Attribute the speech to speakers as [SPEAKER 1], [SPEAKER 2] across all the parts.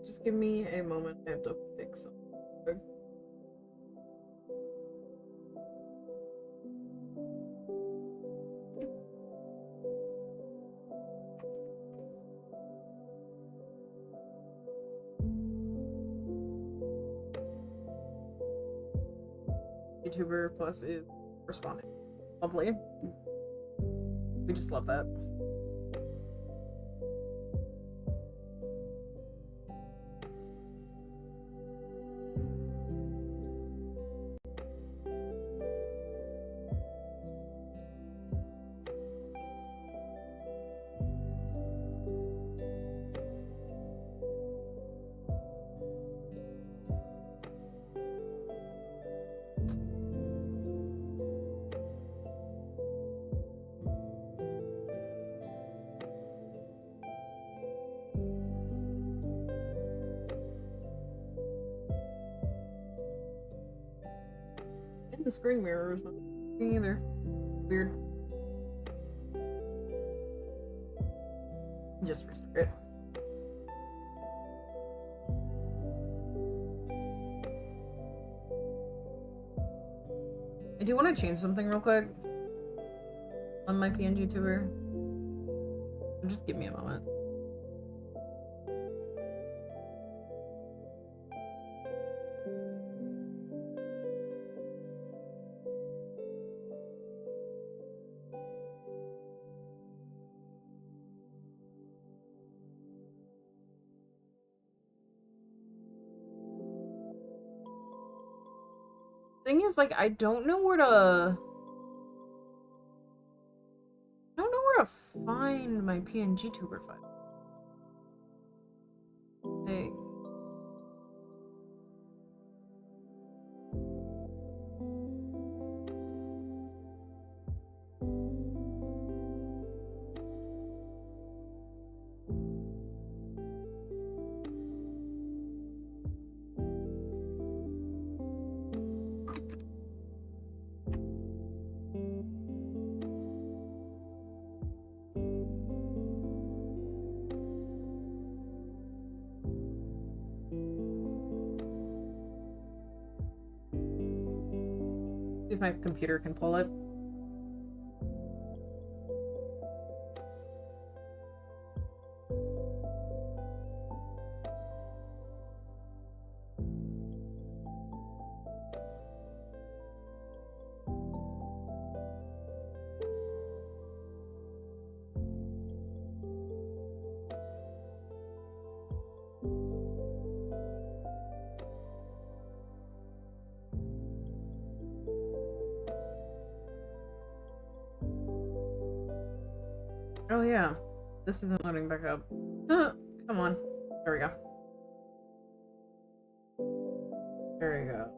[SPEAKER 1] just give me a moment. I have to fix something. YouTuber plus is responding. Lovely. We just love that. The screen mirror is not working either. Weird. Just restart it. I do want to change something real quick on my PNG tuber. Just give me a moment. Thing is, like, I don't know where to find my PNG tuber file. Hey. See if my computer can pull it. Oh yeah, this isn't loading back up. Come on. There we go. There we go.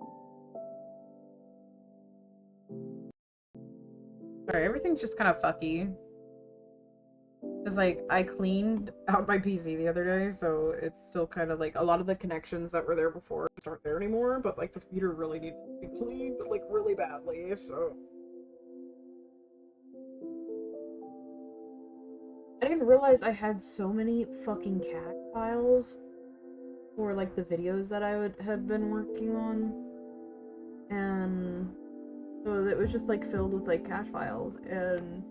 [SPEAKER 1] Sorry, everything's just kind of fucky. Cause like, I cleaned out my PC the other day, so it's still kind of like, a lot of the connections that were there before aren't there anymore, but like, the computer really needed to be cleaned, like, really badly, so... I didn't realize I had so many fucking cat files for like the videos that I had been working on, and so it was just like filled with like cache files, and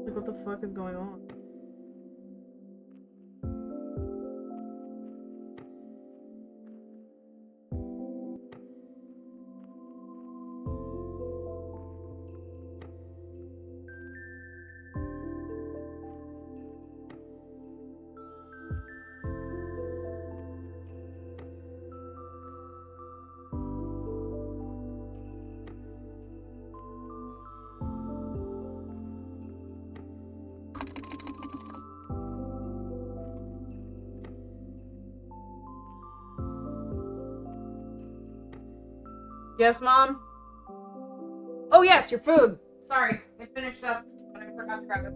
[SPEAKER 1] like what the fuck is going on? Yes, Mom? Oh, yes, your food. Sorry, I finished up, but I forgot to grab it.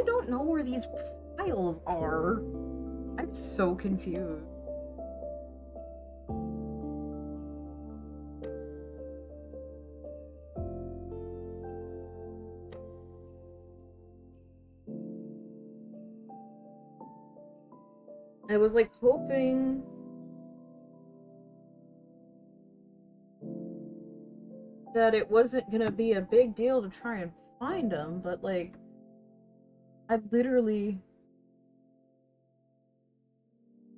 [SPEAKER 1] don't know where these files are. I'm so confused. I was like hoping that it wasn't gonna be a big deal to try and find them, but like I literally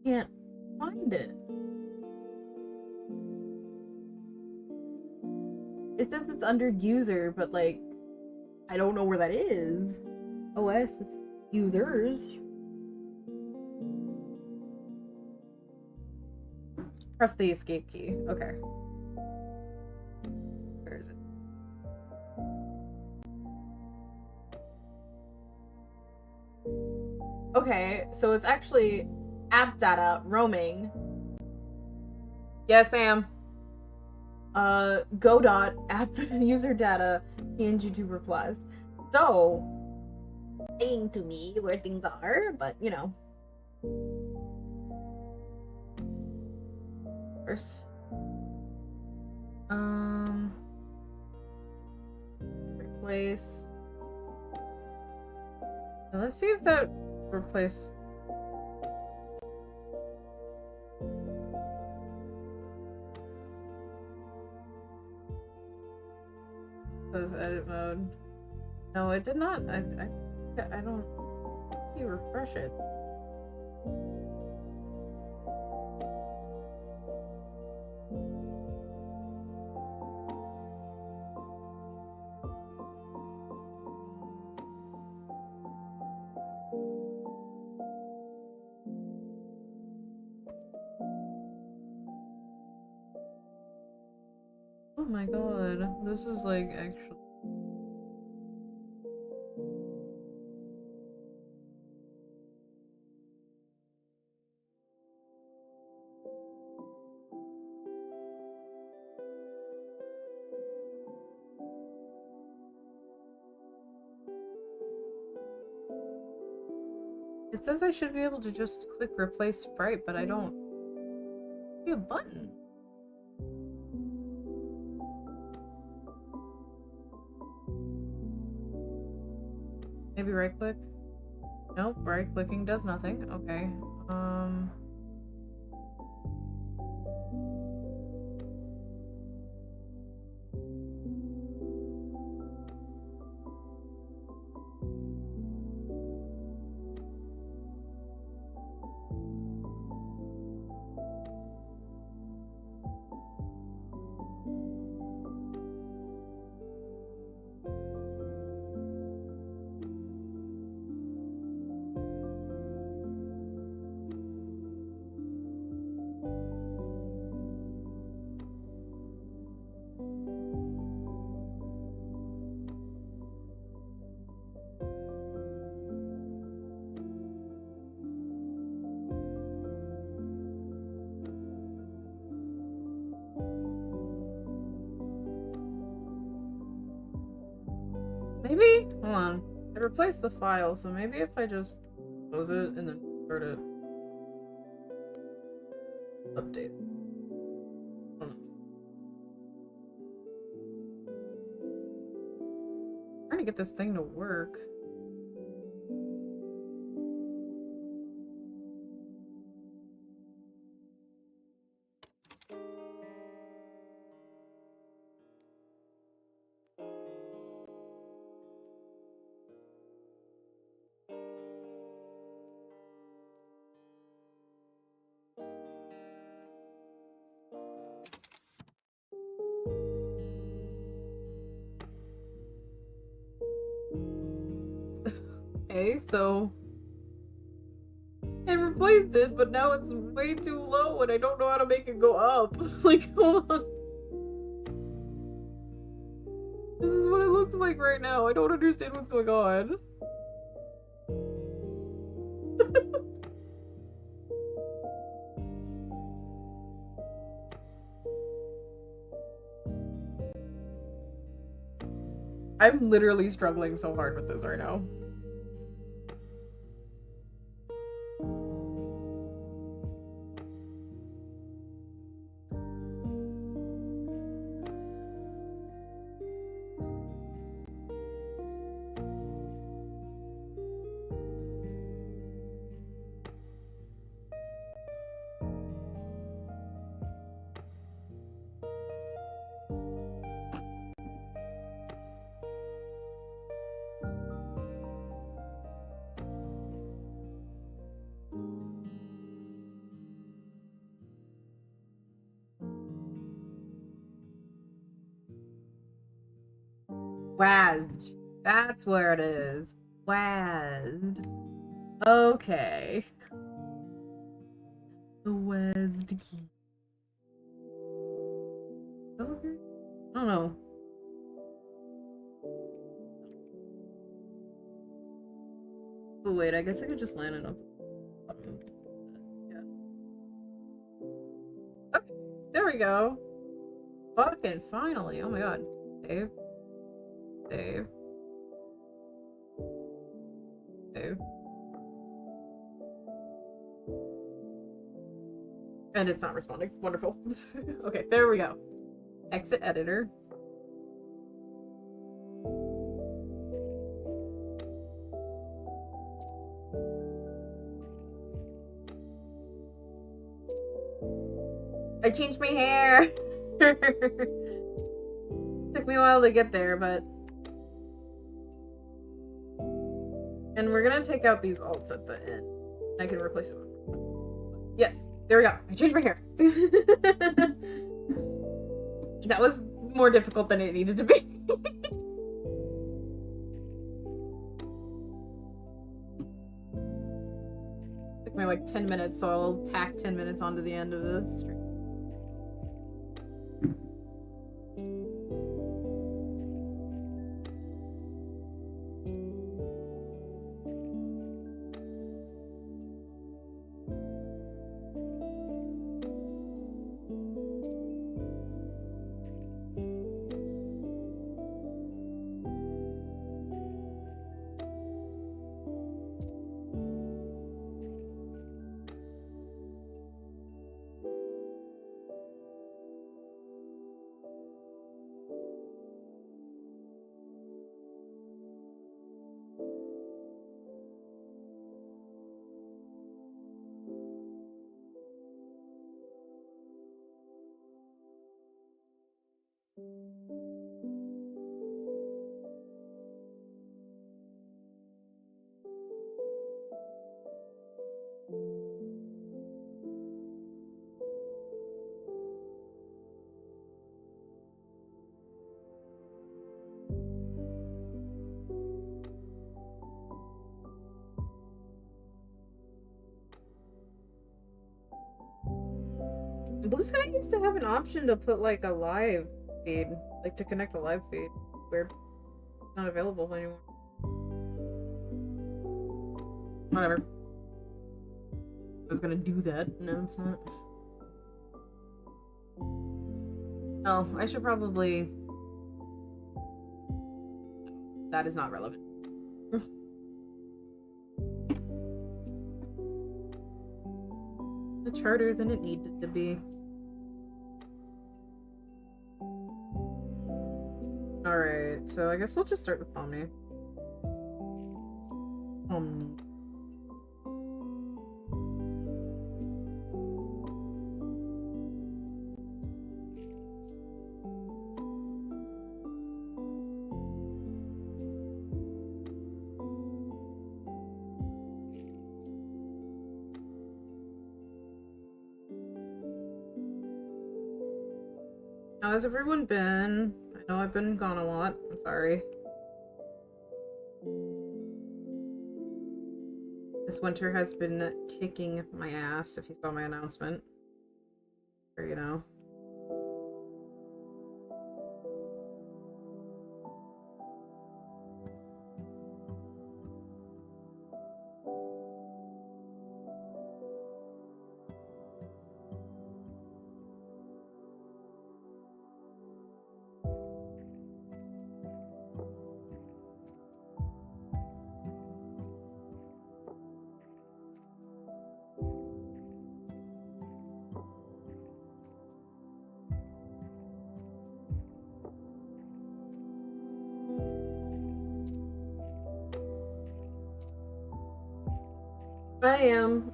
[SPEAKER 1] can't find it. It says it's under user, but like I don't know where that is. OS users. Press the escape key. Okay. Where is it? Okay, so it's actually app data roaming. Yes, Sam. Godot app user data PNG tuber plus. So saying to me where things are, but you know. First. Replace. Now let's see if that replace. Says edit mode. No, it did not. I don't. You refresh it. Oh my god, this is like actually. It says I should be able to just click replace sprite, but I don't see a button. Maybe right click? Nope, right clicking does nothing. Okay. Maybe? Hold on. I replaced the file, so maybe if I just close it and then start it. Update. I don't know. I'm trying to get this thing to work. Okay, so I replaced it, but now it's way too low and I don't know how to make it go up. Like, hold on. This is what it looks like right now. I don't understand what's going on. I'm literally struggling so hard with this right now. Wazzed. That's where it is. Wazzed. Okay. The Wazzed key. Okay. I don't know. Oh wait, I guess I could just land it up. Yeah. Okay, there we go. Fucking finally. Oh my god. Save. Save. Save. And it's not responding. Wonderful. Okay, there we go. Exit editor. I changed my hair. Took me a while to get there, but... And we're gonna take out these alts at the end. I can replace it with... Yes, there we go. I changed my hair. That was more difficult than it needed to be. Took me like 10 minutes, so I'll tack 10 minutes onto the end of the stream. Blue Sky used to have an option to put like a live feed, like to connect a live feed. Weird. It's not available anymore. Whatever. I was gonna do that announcement. Oh, I should probably... That is not relevant. Much harder than it needed to be. Alright, so I guess we'll just start with Omni. Omni. How has everyone been? I know I've been gone a lot. I'm sorry. This winter has been kicking my ass, if you saw my announcement. Or, you know.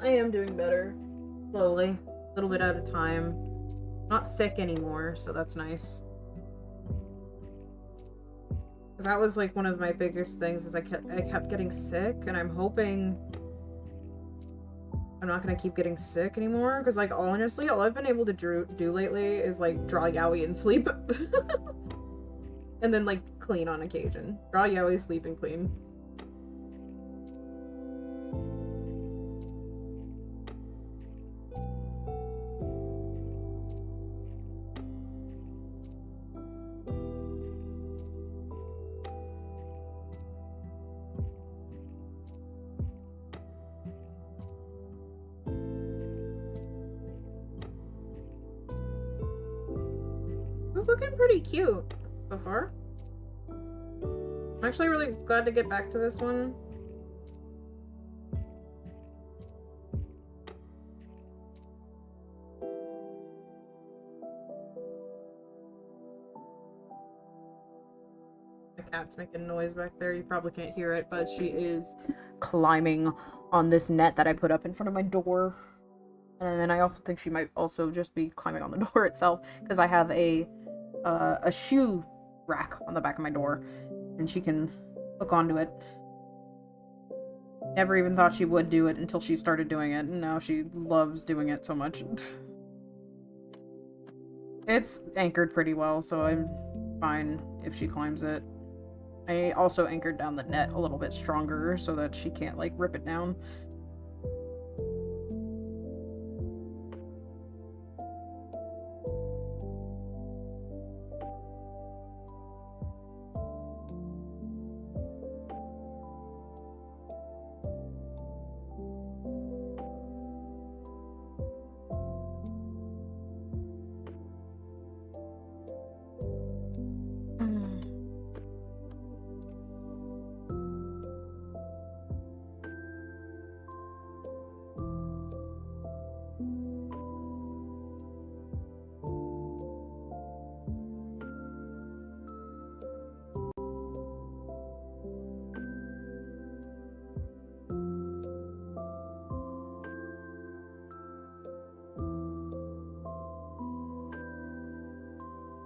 [SPEAKER 1] I am doing better. Slowly. A little bit at a time. Not sick anymore, so that's nice. Because that was like one of my biggest things is I kept getting sick, and I'm hoping I'm not gonna keep getting sick anymore. Because like honestly, all I've been able to do lately is like draw yaoi and sleep. And then like clean on occasion. Girl, you always sleep and clean. This is looking pretty cute so far. I'm actually really glad to get back to this one. The cat's making noise back there. You probably can't hear it, but she is climbing on this net that I put up in front of my door. And then I also think she might also just be climbing on the door itself, because I have a shoe rack on the back of my door, and she can hook onto it. Never even thought she would do it until she started doing it, and now she loves doing it so much. It's anchored pretty well, so I'm fine if she climbs it. I also anchored down the net a little bit stronger so that she can't, like, rip it down.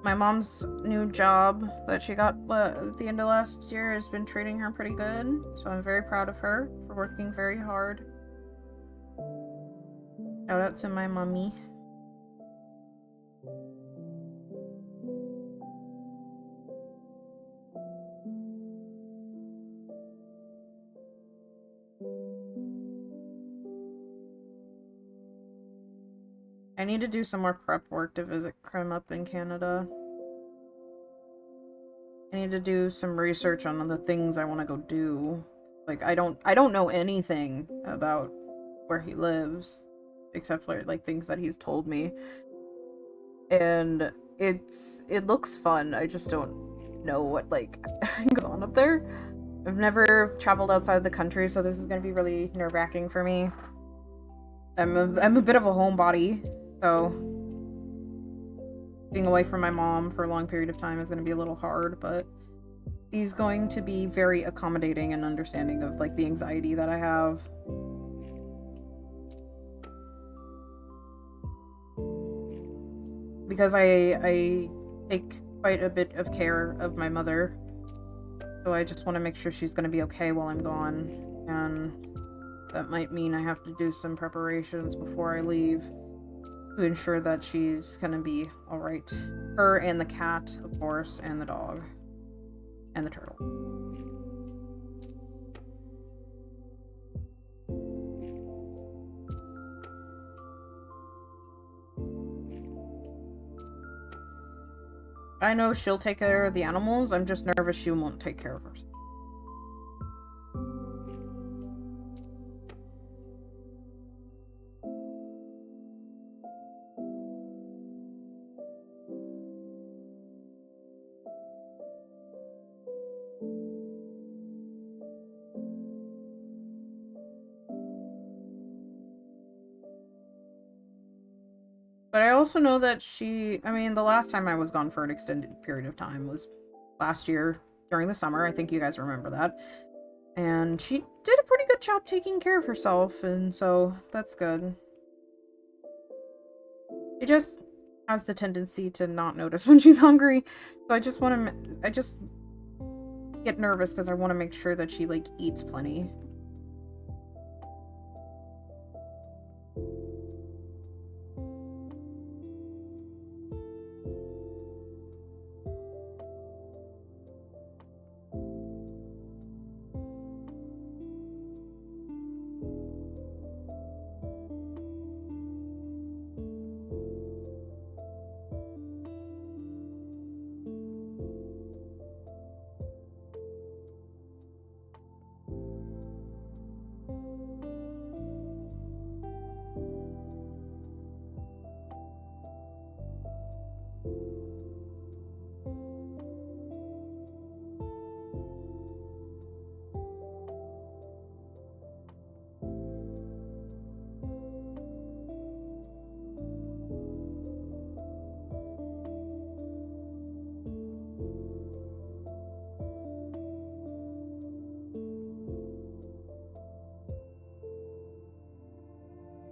[SPEAKER 1] My mom's new job that she got at the end of last year has been treating her pretty good, so I'm very proud of her for working very hard. Shout out to my mommy. I need to do some more prep work to visit Krim up in Canada. I need to do some research on the things I want to go do. Like, I don't know anything about where he lives, except for, like, things that he's told me. And it looks fun. I just don't know what, like, goes on up there. I've never traveled outside the country, so this is gonna be really nerve-wracking for me. I'm a bit of a homebody, so being away from my mom for a long period of time is going to be a little hard, but he's going to be very accommodating and understanding of, like, the anxiety that I have. Because I take quite a bit of care of my mother, so I just want to make sure she's going to be okay while I'm gone, and that might mean I have to do some preparations before I leave to ensure that she's gonna be alright. Her and the cat, of course, and the dog. And the turtle. I know she'll take care of the animals, I'm just nervous she won't take care of herself. But I also know that I mean, the last time I was gone for an extended period of time was last year during the summer. I think you guys remember that. And she did a pretty good job taking care of herself, and so that's good. She just has the tendency to not notice when she's hungry. So I just get nervous because I want to make sure that she, like, eats plenty.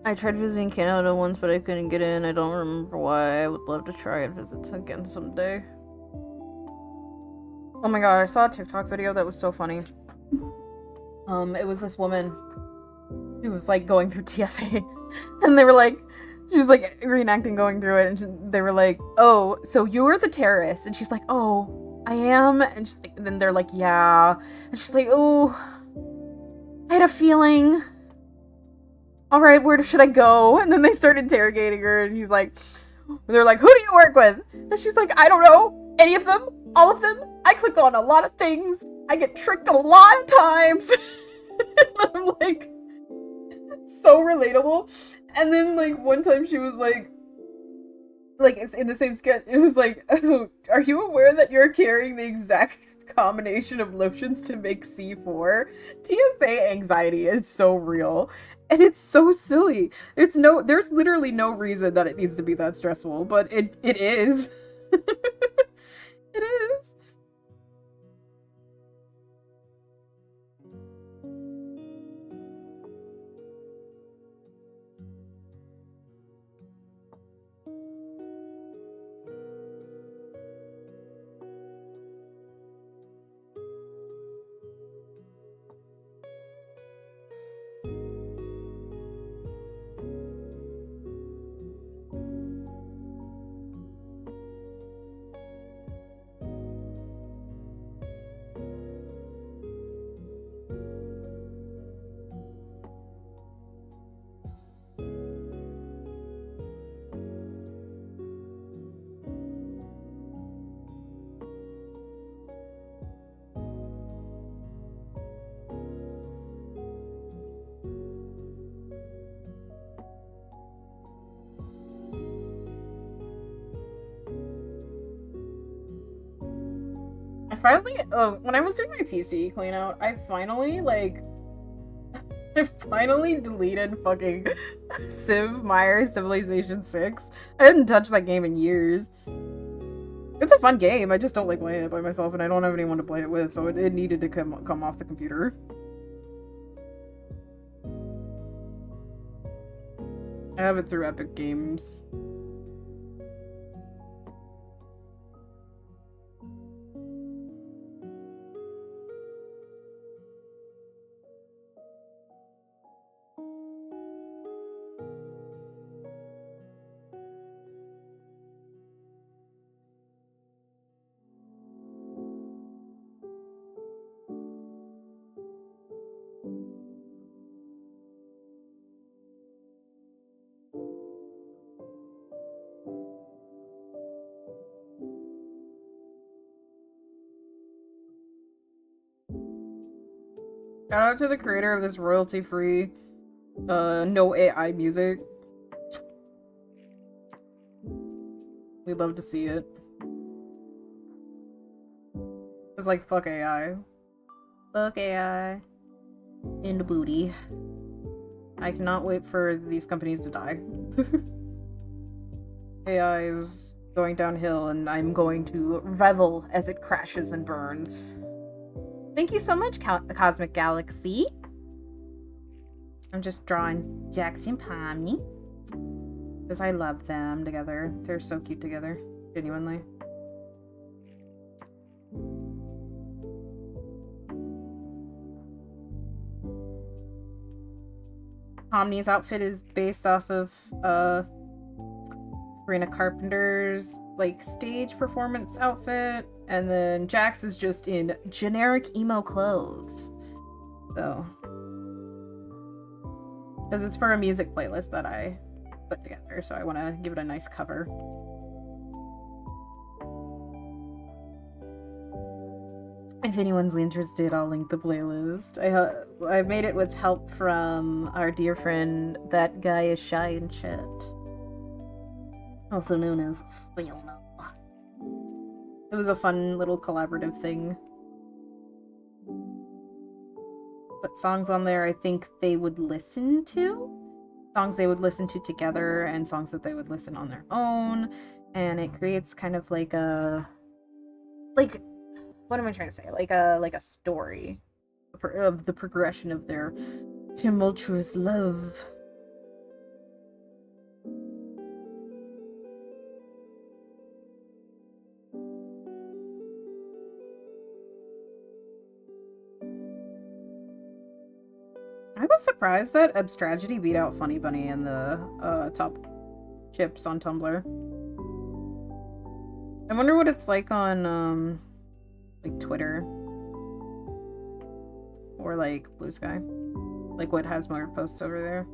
[SPEAKER 1] I tried visiting Canada once, but I couldn't get in. I don't remember why. I would love to try and visit again someday. Oh my god, I saw a TikTok video that was so funny. It was this woman who was like going through TSA, and they were like, she was like reenacting going through it, and they were like, "Oh, so you were the terrorist?" And she's like, "Oh, I am." And she's like, then they're like, "Yeah," and she's like, "Oh, I had a feeling. All right, where should I go?" And then they started interrogating her, and she's like, they're like, "Who do you work with?" And she's like, "I don't know. Any of them? All of them? I click on a lot of things. I get tricked a lot of times." And I'm like, so relatable. And then like one time she was like it's in the same sketch, it was like, "Oh, are you aware that you're carrying the exact combination of lotions to make C4? TSA anxiety is so real. And it's so silly. There's literally no reason that it needs to be that stressful, but it is." It is. I finally, when I was doing my PC clean out, I finally deleted fucking Civ Myers Civilization 6. I hadn't touched that game in years. It's a fun game, I just don't like playing it by myself, and I don't have anyone to play it with, so it needed to come off the computer. I have it through Epic Games. Shout out to the creator of this royalty-free, no AI music. We'd love to see it. It's like, fuck AI. Fuck AI. In the booty. I cannot wait for these companies to die. AI is going downhill, and I'm going to revel as it crashes and burns. Thank you so much, Cosmic Galaxy. I'm just drawing Jax and Pomni, because I love them together. They're so cute together, genuinely. Pomni's outfit is based off of Sabrina Carpenter's like stage performance outfit, and then Jax is just in generic emo clothes. So, because it's for a music playlist that I put together, so I want to give it a nice cover. If anyone's interested, I'll link the playlist. I made it with help from our dear friend, That Guy Is Shy in Chat, also known as Fiona. It was a fun little collaborative thing. Put songs on there I think they would listen to. Songs they would listen to together, and songs that they would listen on their own. And it creates kind of like a... like... what am I trying to say? Like a story of the progression of their tumultuous love. I was surprised that Abstragedy beat out Funny Bunny in the top chips on Tumblr. I wonder what it's like on like Twitter or like Blue Sky. Like what has more posts over there.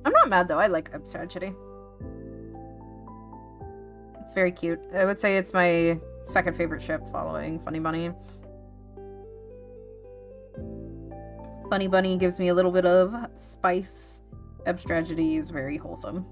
[SPEAKER 1] I'm not mad though, I like Abstragedy. It's very cute. I would say it's my second favorite ship following Funny Bunny. Funny Bunny gives me a little bit of spice. Abstragedy is very wholesome.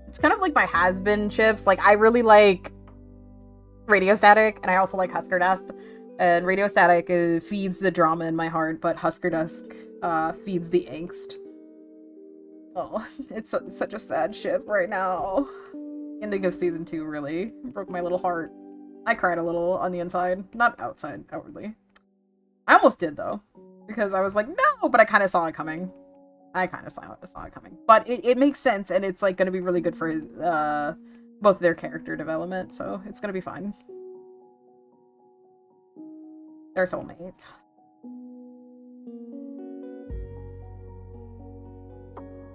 [SPEAKER 1] It's kind of like my has-been chips. Like, I really like Radio Static, and I also like Husker Dust. And Radio Static feeds the drama in my heart, but Husker Dust feeds the angst. Oh, it's such a sad ship right now. Ending of season 2 really broke my little heart. I cried a little on the inside, not outside, outwardly. I almost did, though, because I was like, no, but I kind of saw it coming. I kind of saw it coming. But it makes sense, and it's, like, going to be really good for both their character development, so it's going to be fine. They're soulmates.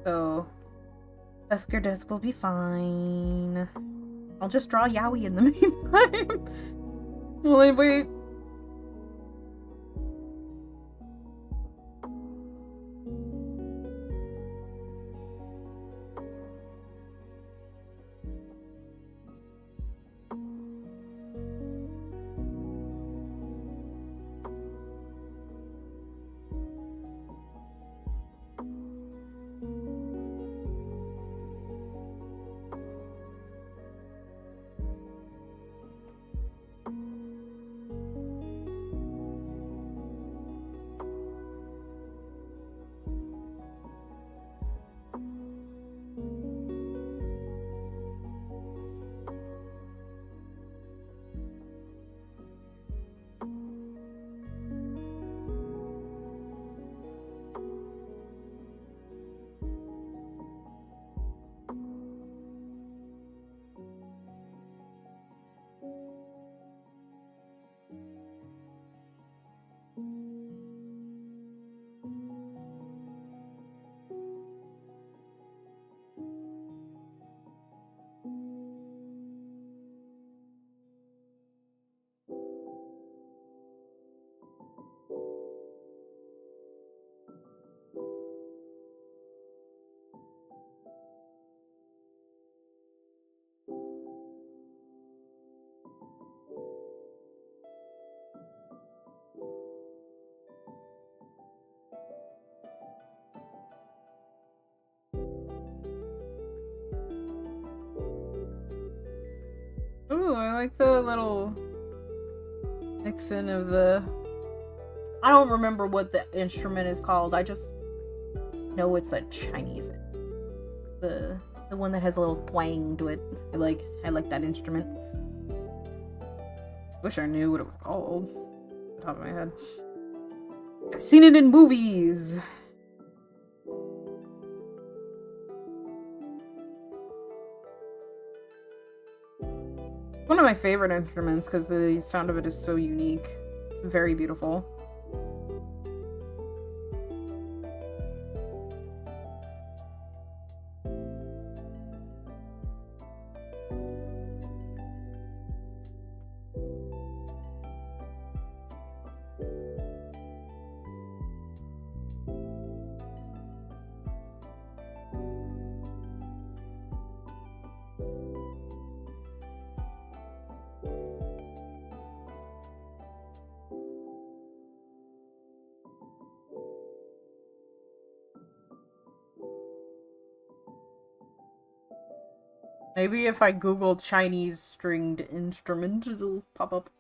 [SPEAKER 1] So, Husker Dust will be fine. I'll just draw Yowie in the meantime. Will I wait? Ooh, I like the little mix-in of the... I don't remember what the instrument is called. I just know it's a Chinese. The one that has a little twang to it. I like that instrument. Wish I knew what it was called. Off the top of my head. I've seen it in movies. One of my favorite instruments because the sound of it is so unique. It's very beautiful. Maybe if I Google Chinese stringed instrument, it'll pop up.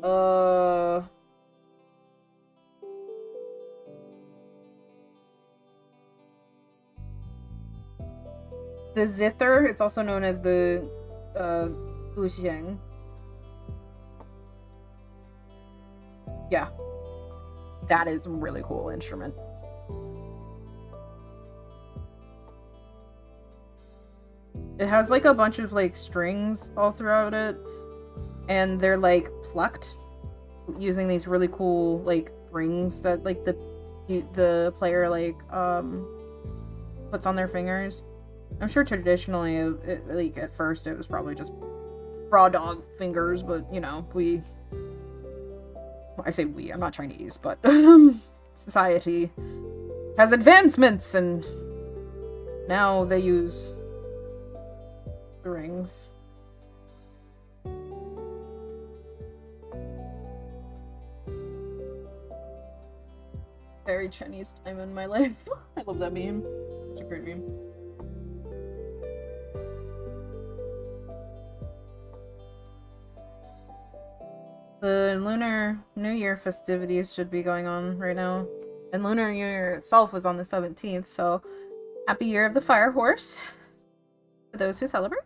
[SPEAKER 1] Uh... The zither, it's also known as the guxiang. Yeah. That is a really cool instrument. It has like a bunch of like strings all throughout it, and they're like plucked using these really cool like rings that like the player like puts on their fingers. I'm sure traditionally, like at first, it was probably just raw dog fingers, but you know, I say we, I'm not Chinese, but society has advancements, and now they use the rings. Very Chinese time in my life. I love that meme. It's a great meme. The Lunar New Year festivities should be going on right now. And Lunar New Year itself was on the 17th, so happy Year of the Fire Horse for those who celebrate.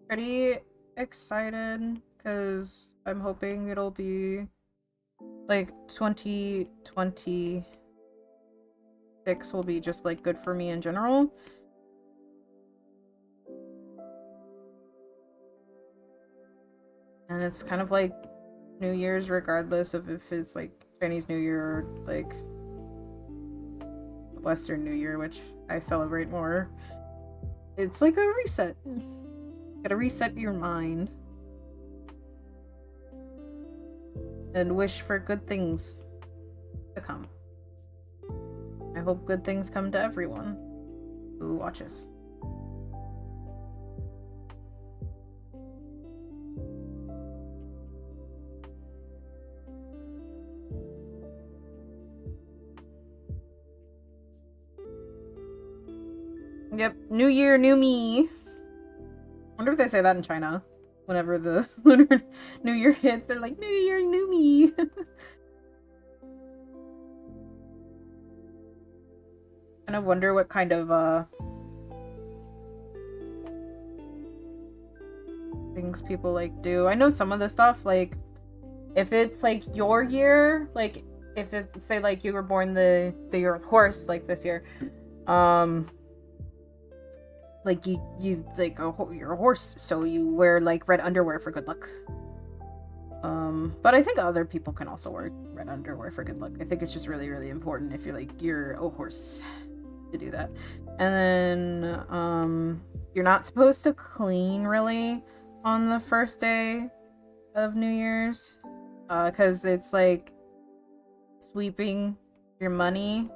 [SPEAKER 1] Pretty excited because I'm hoping it'll be like 2026 will be just like good for me in general. And it's kind of like New Year's regardless of if it's like Chinese New Year or like Western New Year, which I celebrate more. It's like a reset. Gotta reset your mind. And wish for good things to come. I hope good things come to everyone who watches. Yep, New Year, new me. Wonder if they say that in China. Whenever the Lunar New Year hits, they're like, New Year, new me. Kind of wonder what kind of, things people, like, do. I know some of the stuff, like, if it's, like, your year, like, if it's, say, like, you were born the year of horse, like, this year, like, you like, you're a horse, so you wear, like, red underwear for good luck. But I think other people can also wear red underwear for good luck. I think it's just really, really important if you're a horse to do that. And then, you're not supposed to clean, really, on the first day of New Year's. Because it's, like, sweeping your money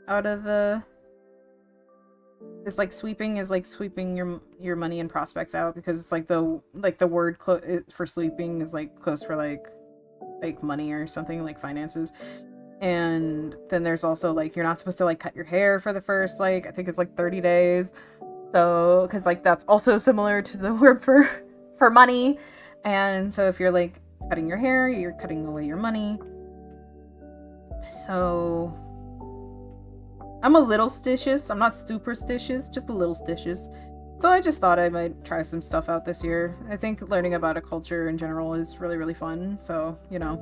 [SPEAKER 1] out of the... It's like sweeping is like sweeping your money and prospects out, because it's like the word for sleeping is like close for like money or something, like finances. And then there's also like you're not supposed to like cut your hair for the first, like, I think it's like 30 days. So because like that's also similar to the word for money. And so if you're like cutting your hair, you're cutting away your money. So I'm a little stitious. I'm not superstitious, just a little stitious. So I just thought I might try some stuff out this year. I think learning about a culture in general is really, really fun. So, you know.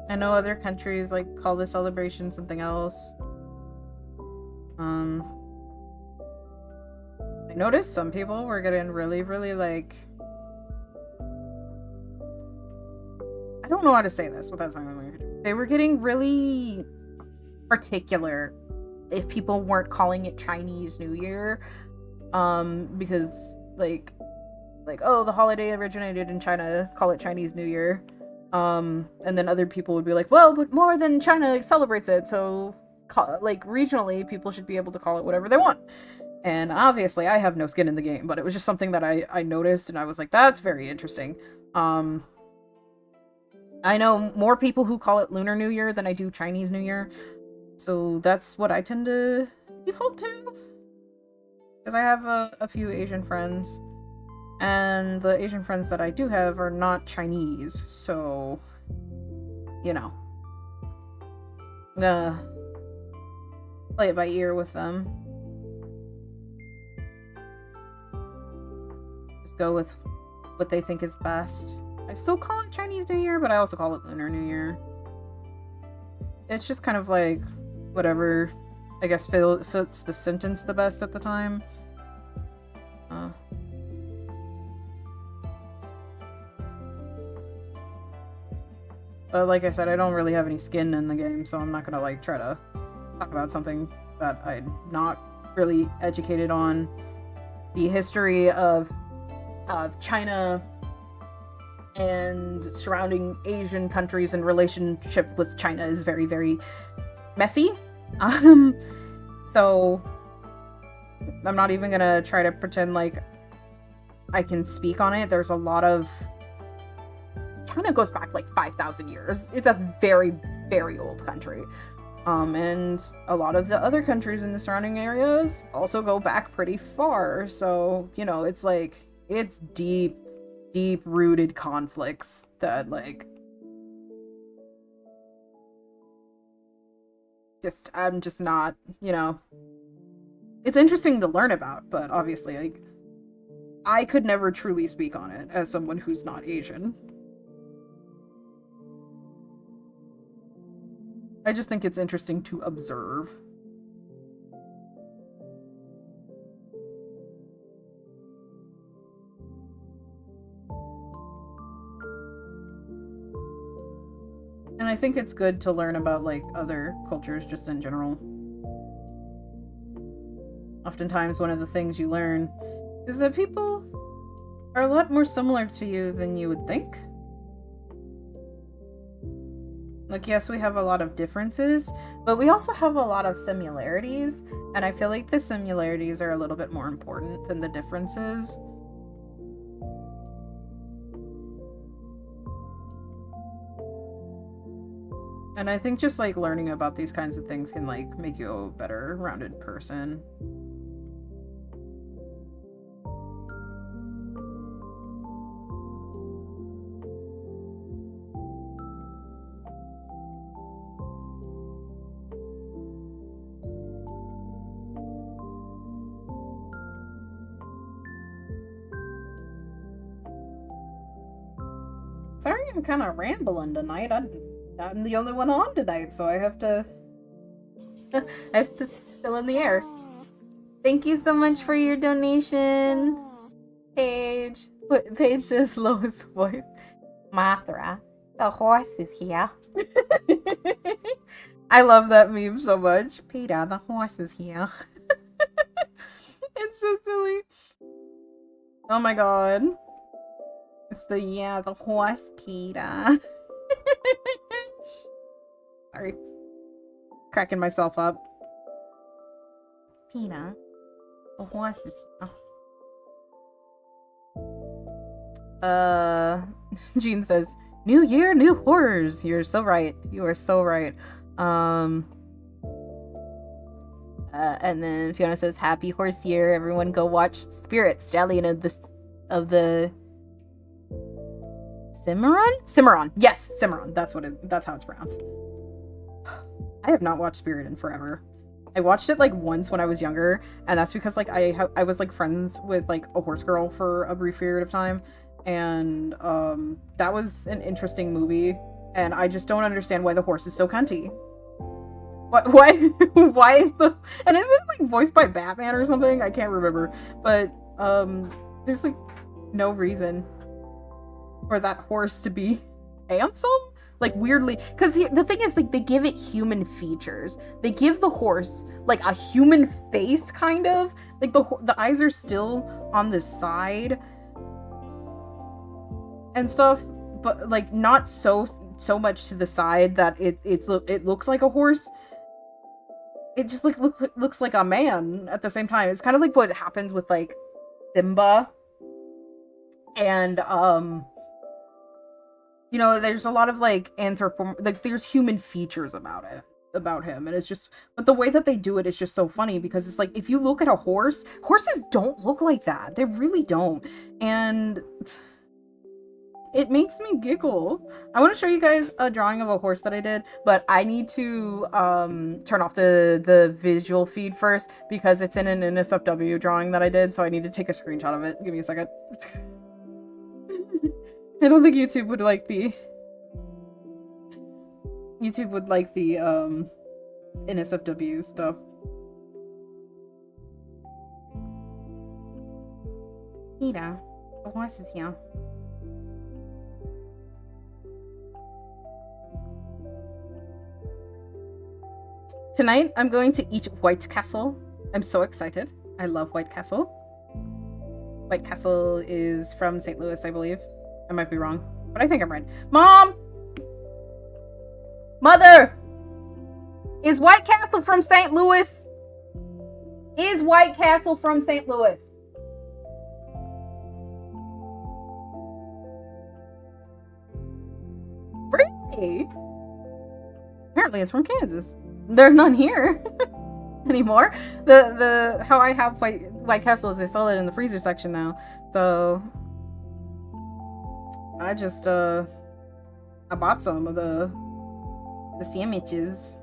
[SPEAKER 1] I know other countries like call this celebration something else. I noticed some people were getting really, really like... I don't know how to say this without sounding weird. They were getting really particular if people weren't calling it Chinese New Year. Because like, oh, the holiday originated in China, call it Chinese New Year. And then other people would be like, well, but more than China celebrates it, so like regionally, people should be able to call it whatever they want. And obviously, I have no skin in the game, but it was just something that I noticed, and I was like, that's very interesting. I know more people who call it Lunar New Year than I do Chinese New Year, so that's what I tend to default to. Because I have a few Asian friends, and the Asian friends that I do have are not Chinese, so, you know. I'm gonna play it by ear with them. Just go with what they think is best. I still call it Chinese New Year, but I also call it Lunar New Year. It's just kind of like whatever, I guess, fits the sentence the best at the time. But like I said, I don't really have any skin in the game, so I'm not gonna like try to talk about something that I'm not really educated on. The history of China and surrounding Asian countries and relationship with China is very, very messy. So I'm not even gonna try to pretend like I can speak on it. There's a lot of... China goes back like 5,000 years. It's a very, very old country. And a lot of the other countries in the surrounding areas also go back pretty far. So, you know, it's like, it's deep, deep-rooted conflicts that, like, I'm just not, you know, it's interesting to learn about, but obviously, like, I could never truly speak on it as someone who's not Asian. I just think it's interesting to observe. And I think it's good to learn about, like, other cultures just in general. Oftentimes, one of the things you learn is that people are a lot more similar to you than you would think. Like, yes, we have a lot of differences, but we also have a lot of similarities, and I feel like the similarities are a little bit more important than the differences. And I think just, like, learning about these kinds of things can, like, make you a better rounded person. Sorry, I'm kind of rambling tonight. I'm the only one on tonight, so I have to fill in the air. Thank you so much for your donation, Paige. Paige says lowest voice. Mothra, the horse is here. I love that meme so much. Peter, the horse is here. It's so silly. Oh my god. It's the horse, Peter. Sorry. Cracking myself up. Peter, the horse is here. Jean says, New year, new horrors. You're so right. You are so right. And then Fiona says, Happy horse year. Everyone go watch Spirit, Stallion of the Cimarron? Yes, Cimarron. That's how it's pronounced. I have not watched Spirit in forever. I watched it like once when I was younger, and that's because like I was like friends with like a horse girl for a brief period of time, and that was an interesting movie, and I just don't understand why the horse is so cunty. Why is the... And isn't it like voiced by Batman or something? I can't remember, but there's like no reason for that horse to be handsome, like weirdly, because the thing is, like, they give it human features. They give the horse like a human face, kind of like the eyes are still on the side and stuff, but like not so much to the side that it looks like a horse. it just looks like a man at the same time. It's kind of like what happens with like Simba and you know, there's a lot of like like there's human features about him, and it's just, but the way that they do it is just so funny, because it's like, if you look at a horse, horses don't look like that. They really don't, and it makes me giggle. I want to show you guys a drawing of a horse that I did, but I need to turn off the visual feed first, because it's in an NSFW drawing that I did, so I need to take a screenshot of it. Give me a second. I don't think YouTube would like the NSFW stuff. Mira, the horse is here. Tonight, I'm going to eat White Castle. I'm so excited. I love White Castle. White Castle is from St. Louis, I believe. I might be wrong, but I think I'm right. Mom! Mother! Is White Castle from St. Louis? Is White Castle from St. Louis? Really? Apparently it's from Kansas. There's none here anymore. The how I have White Castle is they sell it in the freezer section now. So I just I bought some of the sandwiches.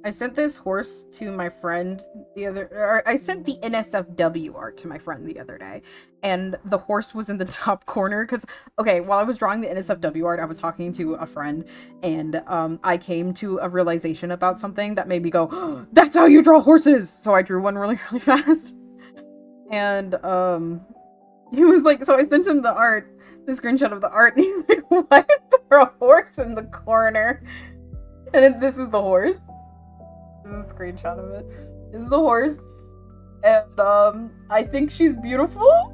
[SPEAKER 1] I sent this horse to my friend I sent the NSFW art to my friend the other day, and the horse was in the top corner, because, okay, while I was drawing the NSFW art, I was talking to a friend, and I came to a realization about something that made me go, oh, that's how you draw horses! So I drew one really, really fast. And, he was like, so I sent him the art, the screenshot of the art, and he was like, why is there a horse in the corner? And then this is the horse. This is a screenshot of it. This is the horse. And, I think she's beautiful.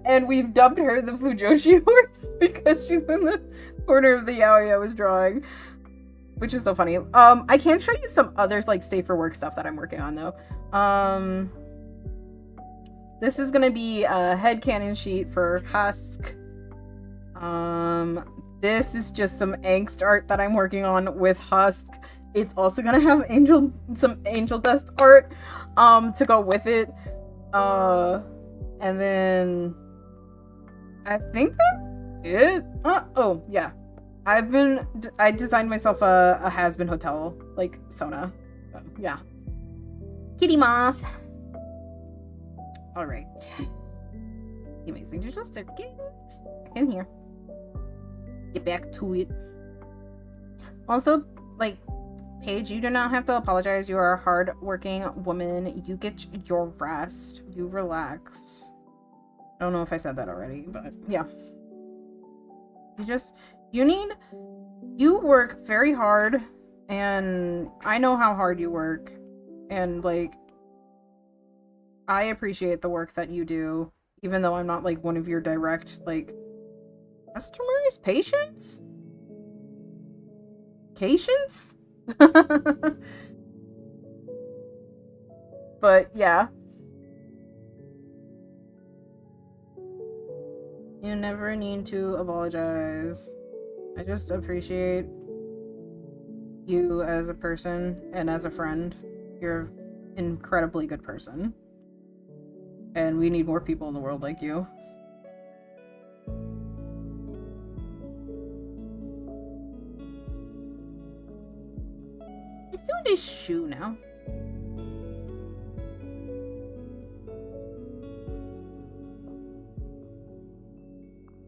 [SPEAKER 1] And we've dubbed her the Fujoshi horse because she's in the corner of the yaoi I was drawing. Which is so funny. I can show you some others, like, safe for work stuff that I'm working on, though. This is gonna be a headcanon sheet for Husk. This is just some angst art that I'm working on with Husk. It's also gonna have some angel dust art to go with it. And then I think that's it. Oh yeah, I designed myself a has-been hotel, like Sona. So, yeah. Kitty moth. All right. Amazing. Just a second. Back in here. Get back to it. Also, like, Paige, you do not have to apologize. You are a hard-working woman. You get your rest. You relax. I don't know if I said that already, but yeah. You work very hard, and I know how hard you work, and, like, I appreciate the work that you do, even though I'm not, like, one of your direct, like, customers? Patients? Patients? But yeah, you never need to apologize. I just appreciate you as a person and as a friend. You're an incredibly good person, and we need more people in the world like you. Let's do this shoe now.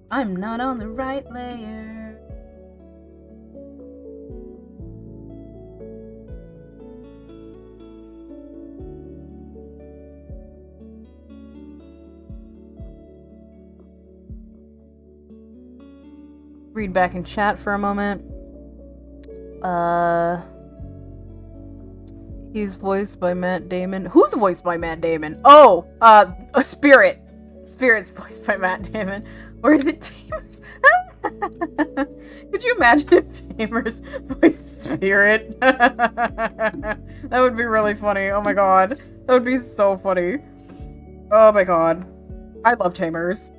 [SPEAKER 1] I'm not on the right layer. Read back in chat for a moment. He's voiced by Matt Damon. Who's voiced by Matt Damon? Oh, a Spirit. Spirit's voiced by Matt Damon. Or is it Tamers? Could you imagine if Tamers voiced Spirit? That would be really funny. Oh my god. That would be so funny. Oh my god. I love Tamers.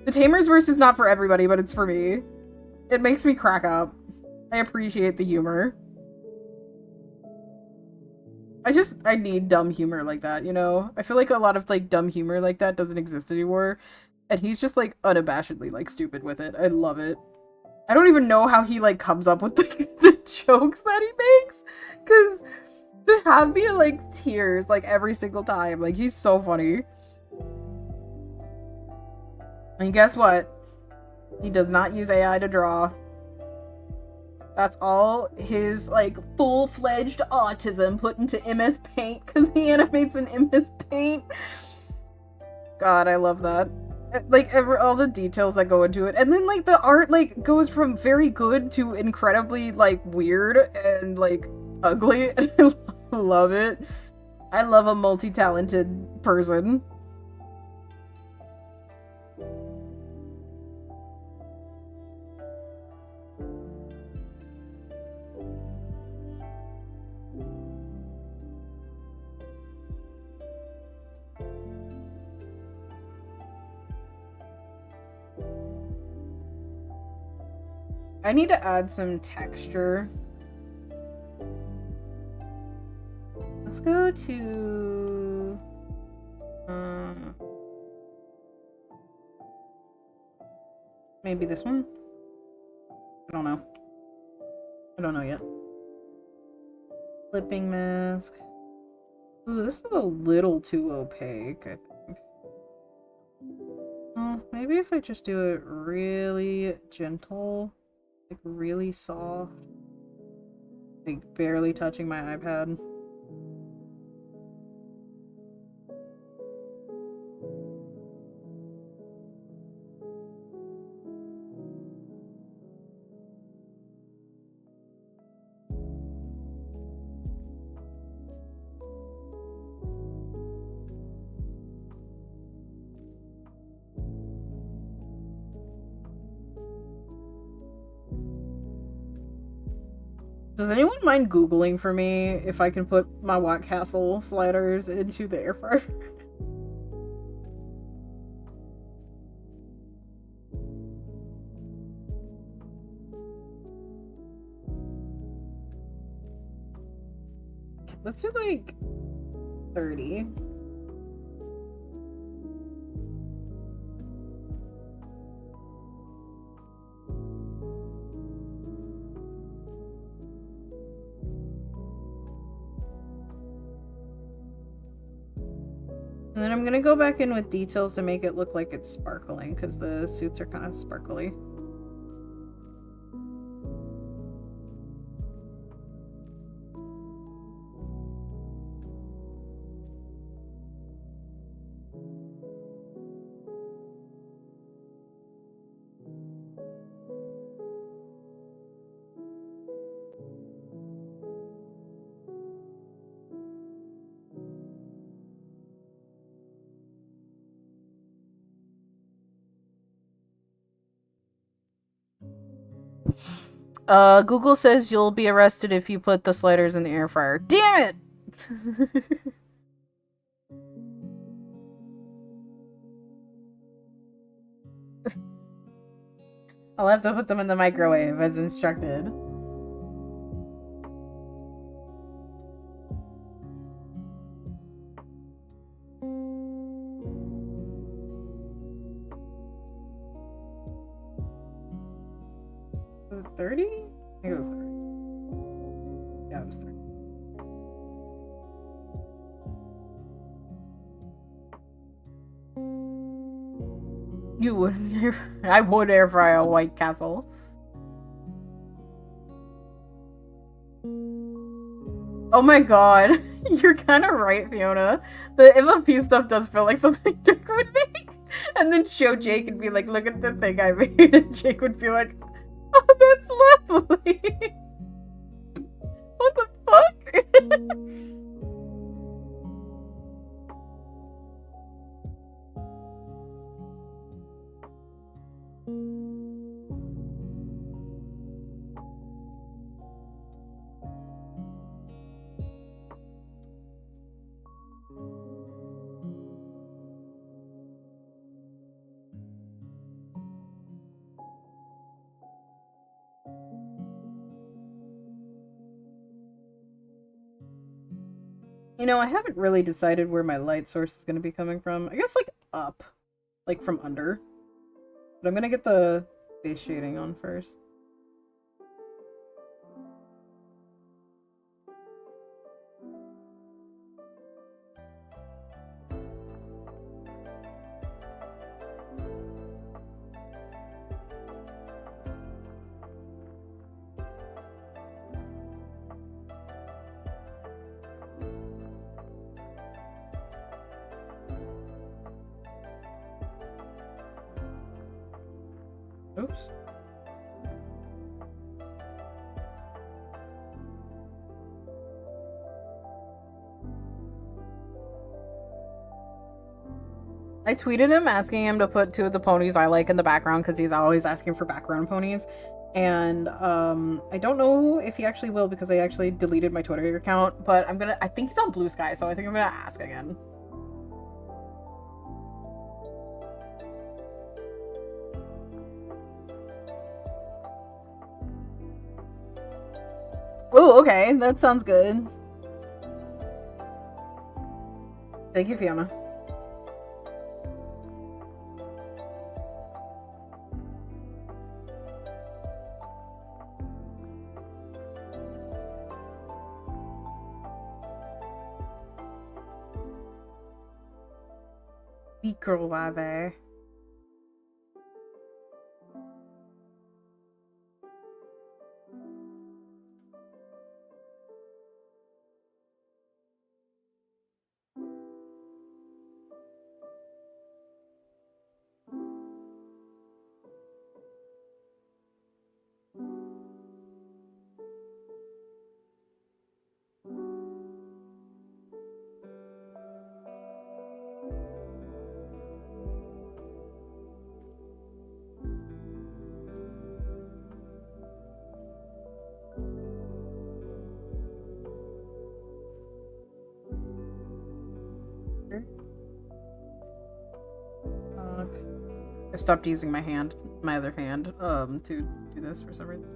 [SPEAKER 1] The Tamers verse is not for everybody, but it's for me. It makes me crack up. I appreciate the humor. I need dumb humor like that, you know? I feel like a lot of, like, dumb humor like that doesn't exist anymore. And he's just, like, unabashedly, like, stupid with it. I love it. I don't even know how he, like, comes up with the jokes that he makes. Because they have me in, like, tears, like, every single time. Like, he's so funny. And guess what? He does not use AI to draw. That's all his, like, full-fledged autism put into MS Paint, because he animates in MS Paint. God, I love that. Like, all the details that go into it. And then, like, the art, like, goes from very good to incredibly, like, weird and, like, ugly. And I love it. I love a multi-talented person. I need to add some texture. Let's go to... maybe this one? I don't know. I don't know yet. Flipping mask. Ooh, this is a little too opaque, I think. Maybe if I just do it really gentle. Like, really soft. Like, barely touching my iPad. Does anyone mind Googling for me if I can put my White Castle sliders into the air fryer? Let's do like 30. And then I'm gonna go back in with details to make it look like it's sparkling, because the suits are kind of sparkly. Google says you'll be arrested if you put the sliders in the air fryer. Damn it! I'll have to put them in the microwave as instructed. Was it 30? I think it was 30. Yeah, it was 30. You wouldn't I would air fry a White Castle. Oh my god. You're kind of right, Fiona. The MLP stuff does feel like something Dirk would make. And then show Jake and be like, look at the thing I made. And Jake would be like, oh, that's lovely. What the fuck? You know, I haven't really decided where my light source is going to be coming from. I guess, like, up. Like, from under. But I'm going to get the base shading on first. Oops. I tweeted him asking him to put 2 of the ponies I like in the background because he's always asking for background ponies. And I don't know if he actually will because I actually deleted my Twitter account, but I think he's on Blue Sky, so I think I'm gonna ask again. Oh, okay, that sounds good. Thank you, Fiona. Microwave. I've stopped using my other hand, to do this for some reason.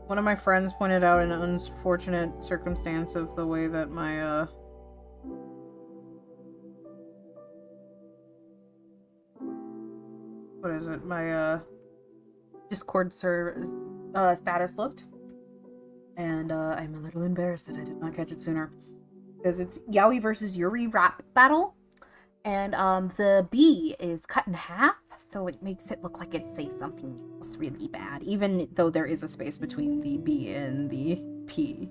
[SPEAKER 1] One of my friends pointed out an unfortunate circumstance of the way that my, what is it? My, Discord status looked. And, I'm a little embarrassed that I did not catch it sooner. Because it's Yaoi versus Yuri rap battle. And, the B is cut in half, so it makes it look like it says something else really bad, even though there is a space between the B and the P.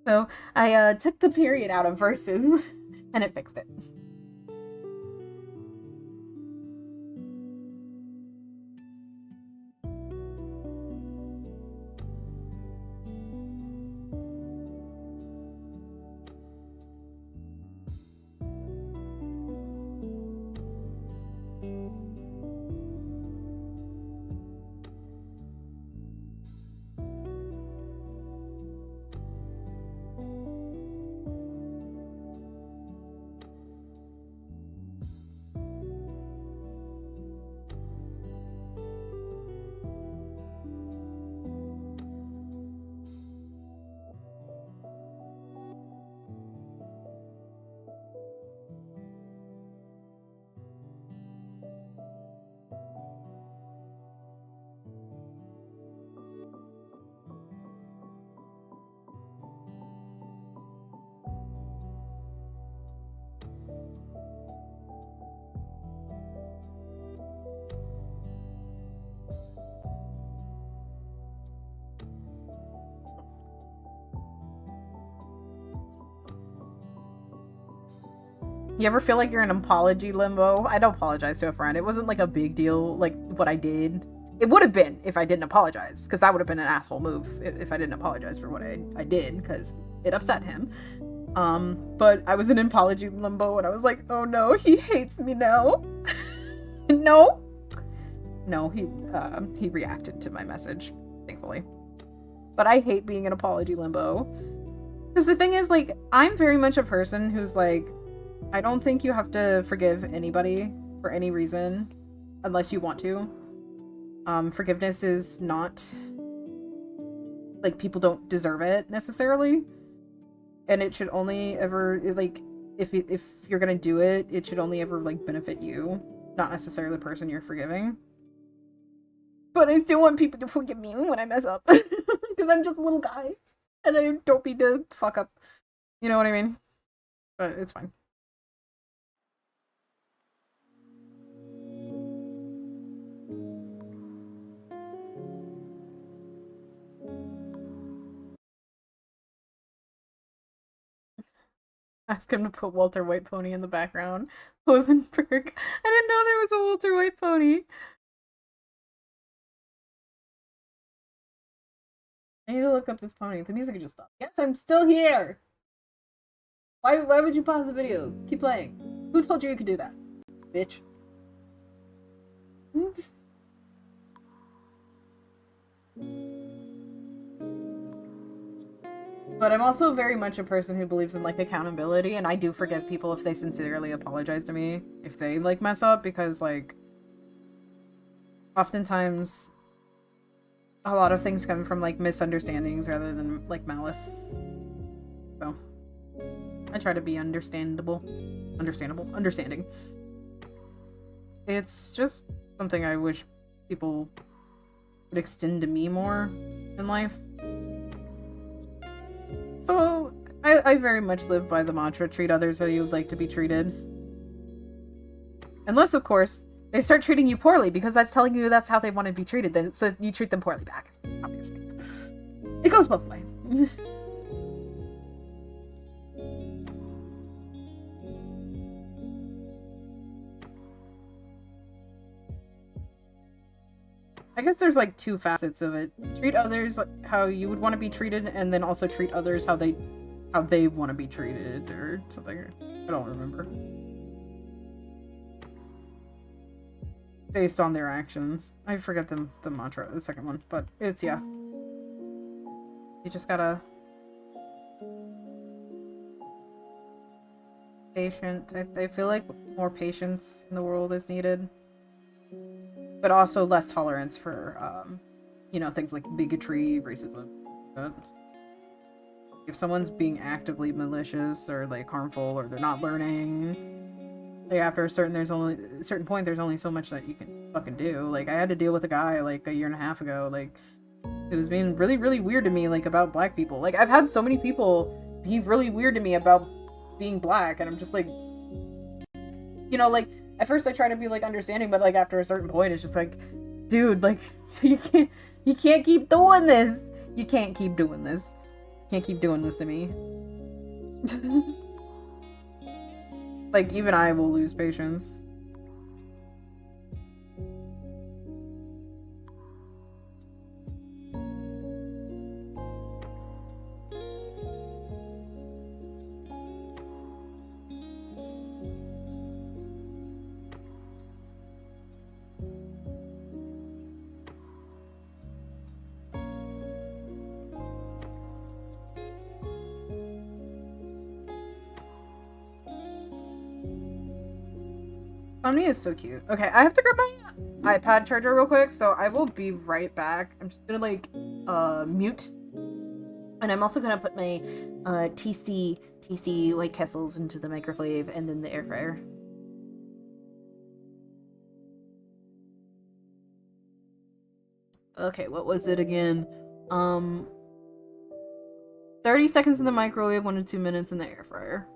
[SPEAKER 1] So I took the period out of verses, and it fixed it. You ever feel like you're in apology limbo? I don't apologize to a friend. It wasn't like a big deal, like what I did. It would have been if I didn't apologize, because that would have been an asshole move if I didn't apologize for what I did, because it upset him. But I was in apology limbo, and I was like, oh no, he hates me now. No, he reacted to my message, thankfully. But I hate being in apology limbo, because the thing is, like, I'm very much a person who's like, I don't think you have to forgive anybody for any reason unless you want to. Forgiveness is not, like, people don't deserve it necessarily, and it should only ever, like, if you're gonna do it, it should only ever, like, benefit you, not necessarily the person you're forgiving. But I still want people to forgive me when I mess up, because I'm just a little guy and I don't mean to fuck up, you know what I mean? But it's fine. Ask him to put Walter White Pony in the background. Hosenberg. I didn't know there was a Walter White Pony. I need to look up this pony. The music just stopped. Yes, I'm still here. Why would you pause the video? Keep playing. Who told you could do that? Bitch. But I'm also very much a person who believes in, like, accountability, and I do forgive people if they sincerely apologize to me if they, like, mess up, because, like, oftentimes a lot of things come from, like, misunderstandings rather than, like, malice. So I try to be understanding. It's just something I wish people would extend to me more in life. So, I very much live by the mantra, treat others how you would like to be treated. Unless, of course, they start treating you poorly, because that's telling you that's how they want to be treated, then so you treat them poorly back, obviously. It goes both ways. I guess there's, like, two facets of it. Treat others how you would want to be treated, and then also treat others how they want to be treated, or something. I don't remember. Based on their actions. I forget the mantra, the second one, but it's, yeah. You just gotta... patient. I feel like more patience in the world is needed. But also less tolerance for, you know, things like bigotry, racism. But if someone's being actively malicious or, like, harmful, or they're not learning, like, after a certain point, there's only so much that you can fucking do. Like, I had to deal with a guy, like, a year and a half ago, like, it was being really, really weird to me, like, about black people. Like, I've had so many people be really weird to me about being black, and I'm just like, you know, like, at first I try to be, like, understanding, but, like, after a certain point, it's just like, dude, like, you can't keep doing this. You can't keep doing this. You can't keep doing this to me. Like, even I will lose patience. Omni is so cute. Okay, I have to grab my iPad charger real quick, so I will be right back. I'm just gonna, like, mute. And I'm also gonna put my tasty White Castles into the microwave and then the air fryer. Okay, what was it again? 30 seconds in the microwave, 1 to 2 minutes in the air fryer.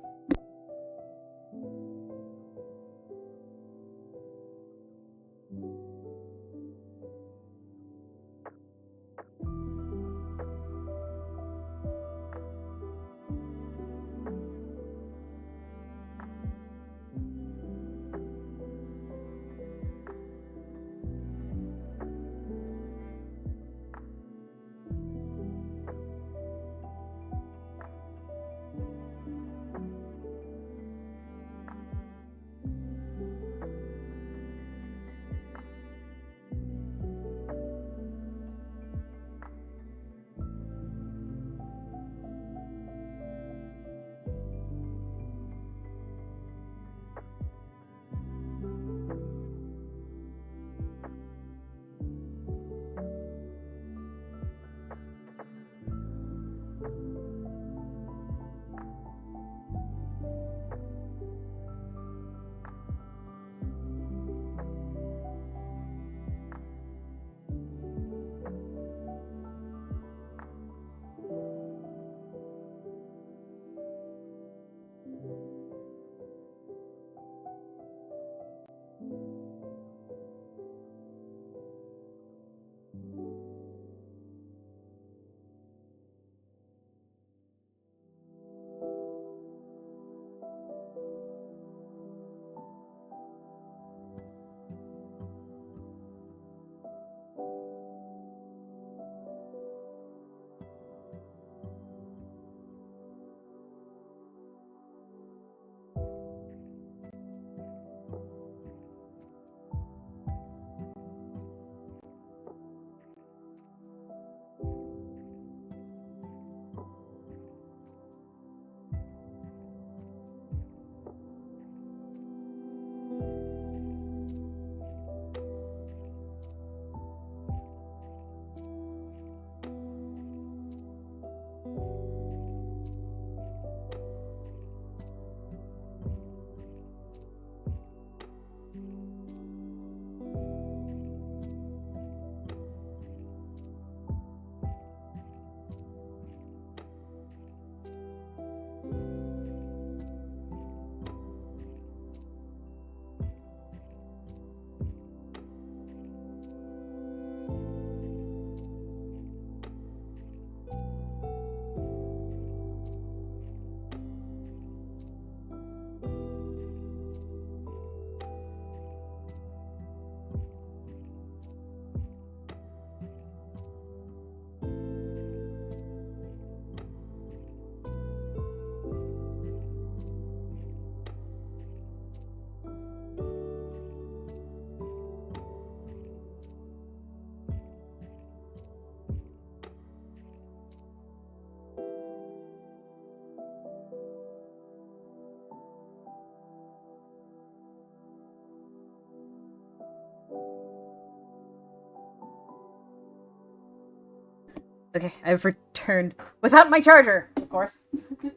[SPEAKER 1] Okay, I've returned without my charger, of course. Left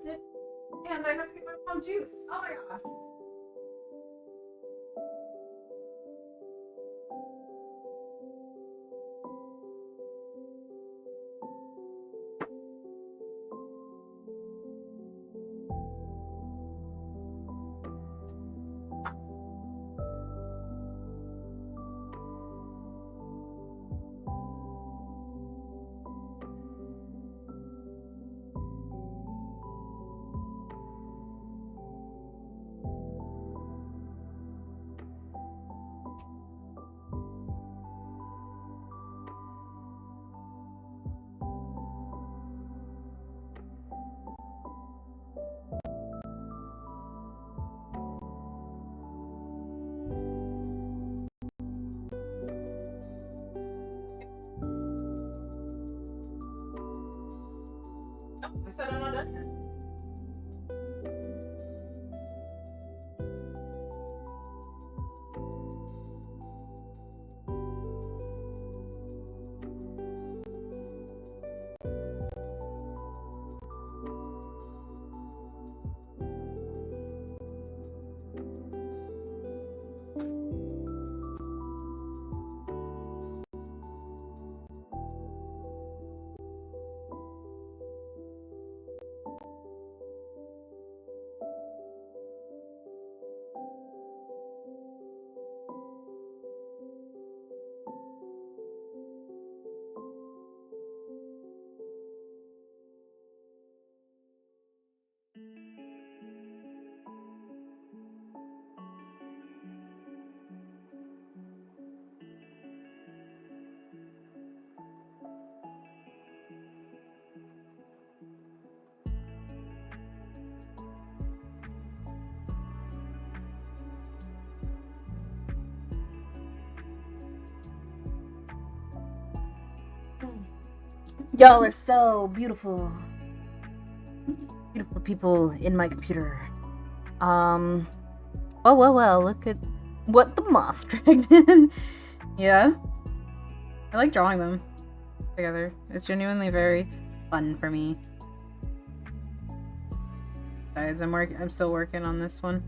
[SPEAKER 1] it, and I have to get my mom juice. Oh my gosh. Oh, I said I'm not done yet. Y'all are so beautiful. Beautiful people in my computer. Well, look at what the moth dragged in. Yeah. I like drawing them together. It's genuinely very fun for me. Besides, I'm still working on this one.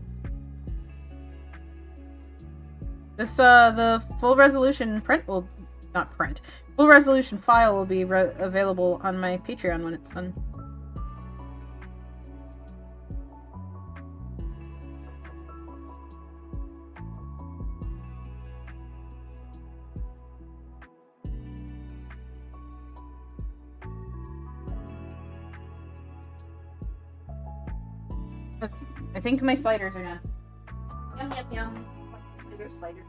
[SPEAKER 1] This, the full resolution full resolution file will be available on my Patreon when it's done. I think my sliders are done. Yum, yum, yum. Sliders.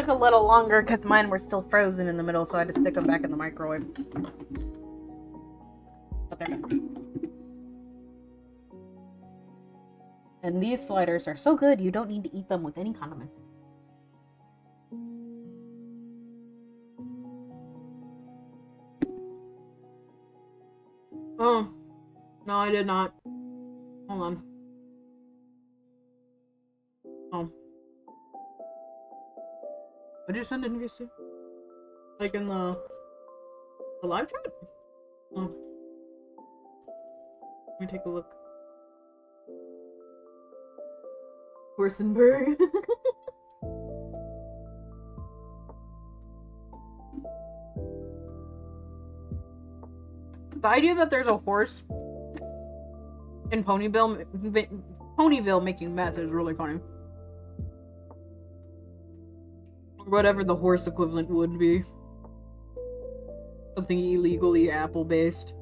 [SPEAKER 1] took a little longer because mine were still frozen in the middle, so I had to stick them back in the microwave. But they're done. And these sliders are so good, you don't need to eat them with any condiments. Oh, no, I did not. Hold on. Oh. What'd you send in, VC? Like in the live chat? Oh. Let me take a look. Horsenberg. The idea that there's a horse in Ponyville making meth is really funny. Or whatever the horse equivalent would be. Something illegally apple-based.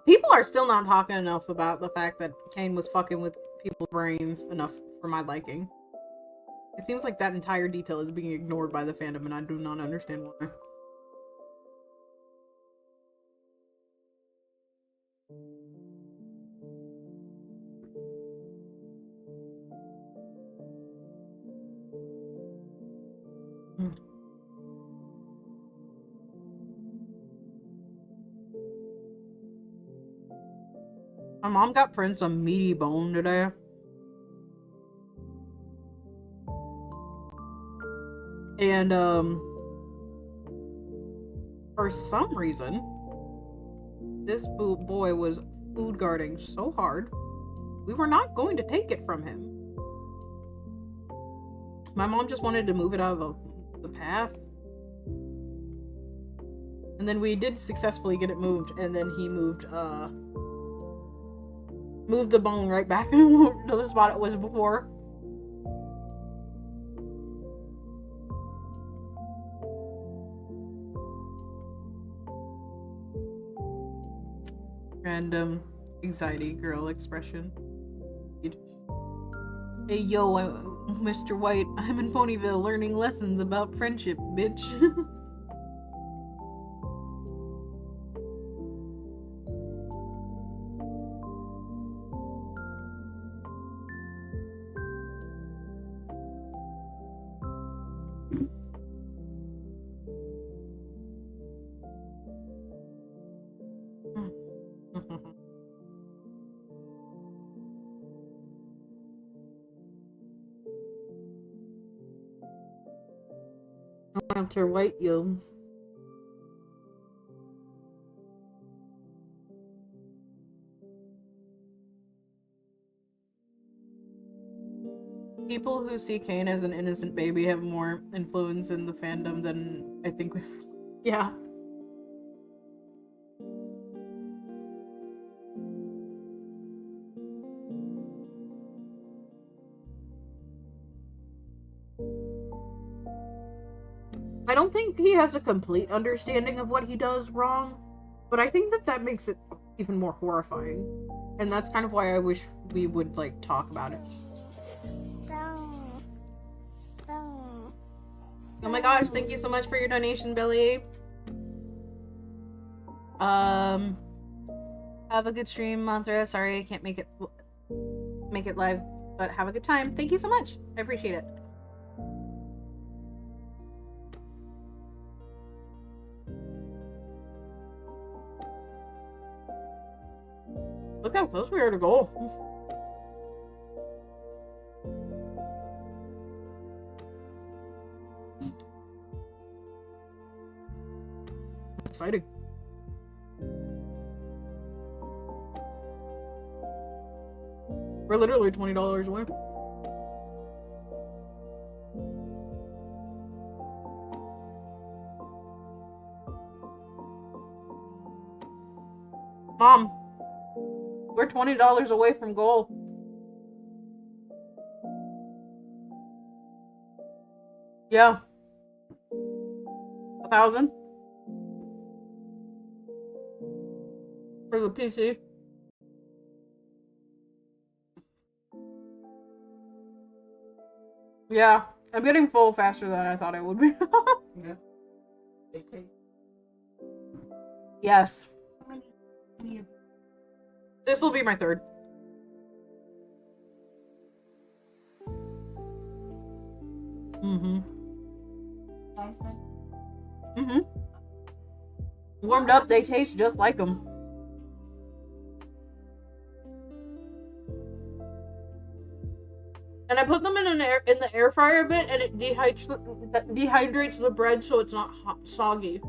[SPEAKER 1] People are still not talking enough about the fact that Kane was fucking with people's brains enough for my liking. It seems like that entire detail is being ignored by the fandom, and I do not understand why. My mom got Prince a meaty bone today. And, for some reason, this boy was food guarding so hard, we were not going to take it from him. My mom just wanted to move it out of the path. And then we did successfully get it moved, and then he moved the bone right back to the spot it was before. Random anxiety girl expression. Hey yo, Mr. White, I'm in Ponyville learning lessons about friendship, bitch. Mr. White, yo. People who see Kane as an innocent baby have more influence in the fandom than I think we... Yeah. I don't think he has a complete understanding of what he does wrong, but I think that makes it even more horrifying. And that's kind of why I wish we would, like, talk about it. Oh my gosh, thank you so much for your donation, Billy. Have a good stream, Mothra. Sorry I can't make it live, but have a good time. Thank you so much. I appreciate it. Look how close we are to goal. exciting. We're literally $20 away. Mom, we're $20 away from goal. Yeah. 1,000 for the PC. Yeah, I'm getting full faster than I thought I would be.
[SPEAKER 2] Yeah.
[SPEAKER 1] Yes. This will be my third. Mm-hmm. Mm-hmm. Warmed up, they taste just like them. And I put them in the air fryer a bit, and it dehydrates the bread so it's not soggy.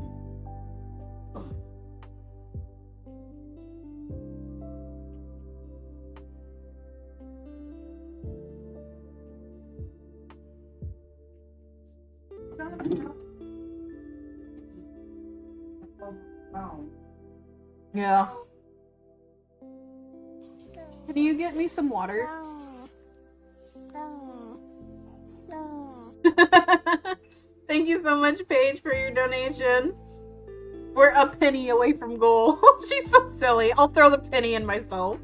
[SPEAKER 1] Yeah. Can you get me some water? Thank you so much, Paige, for your donation. We're a penny away from goal. She's so silly. I'll throw the penny in myself.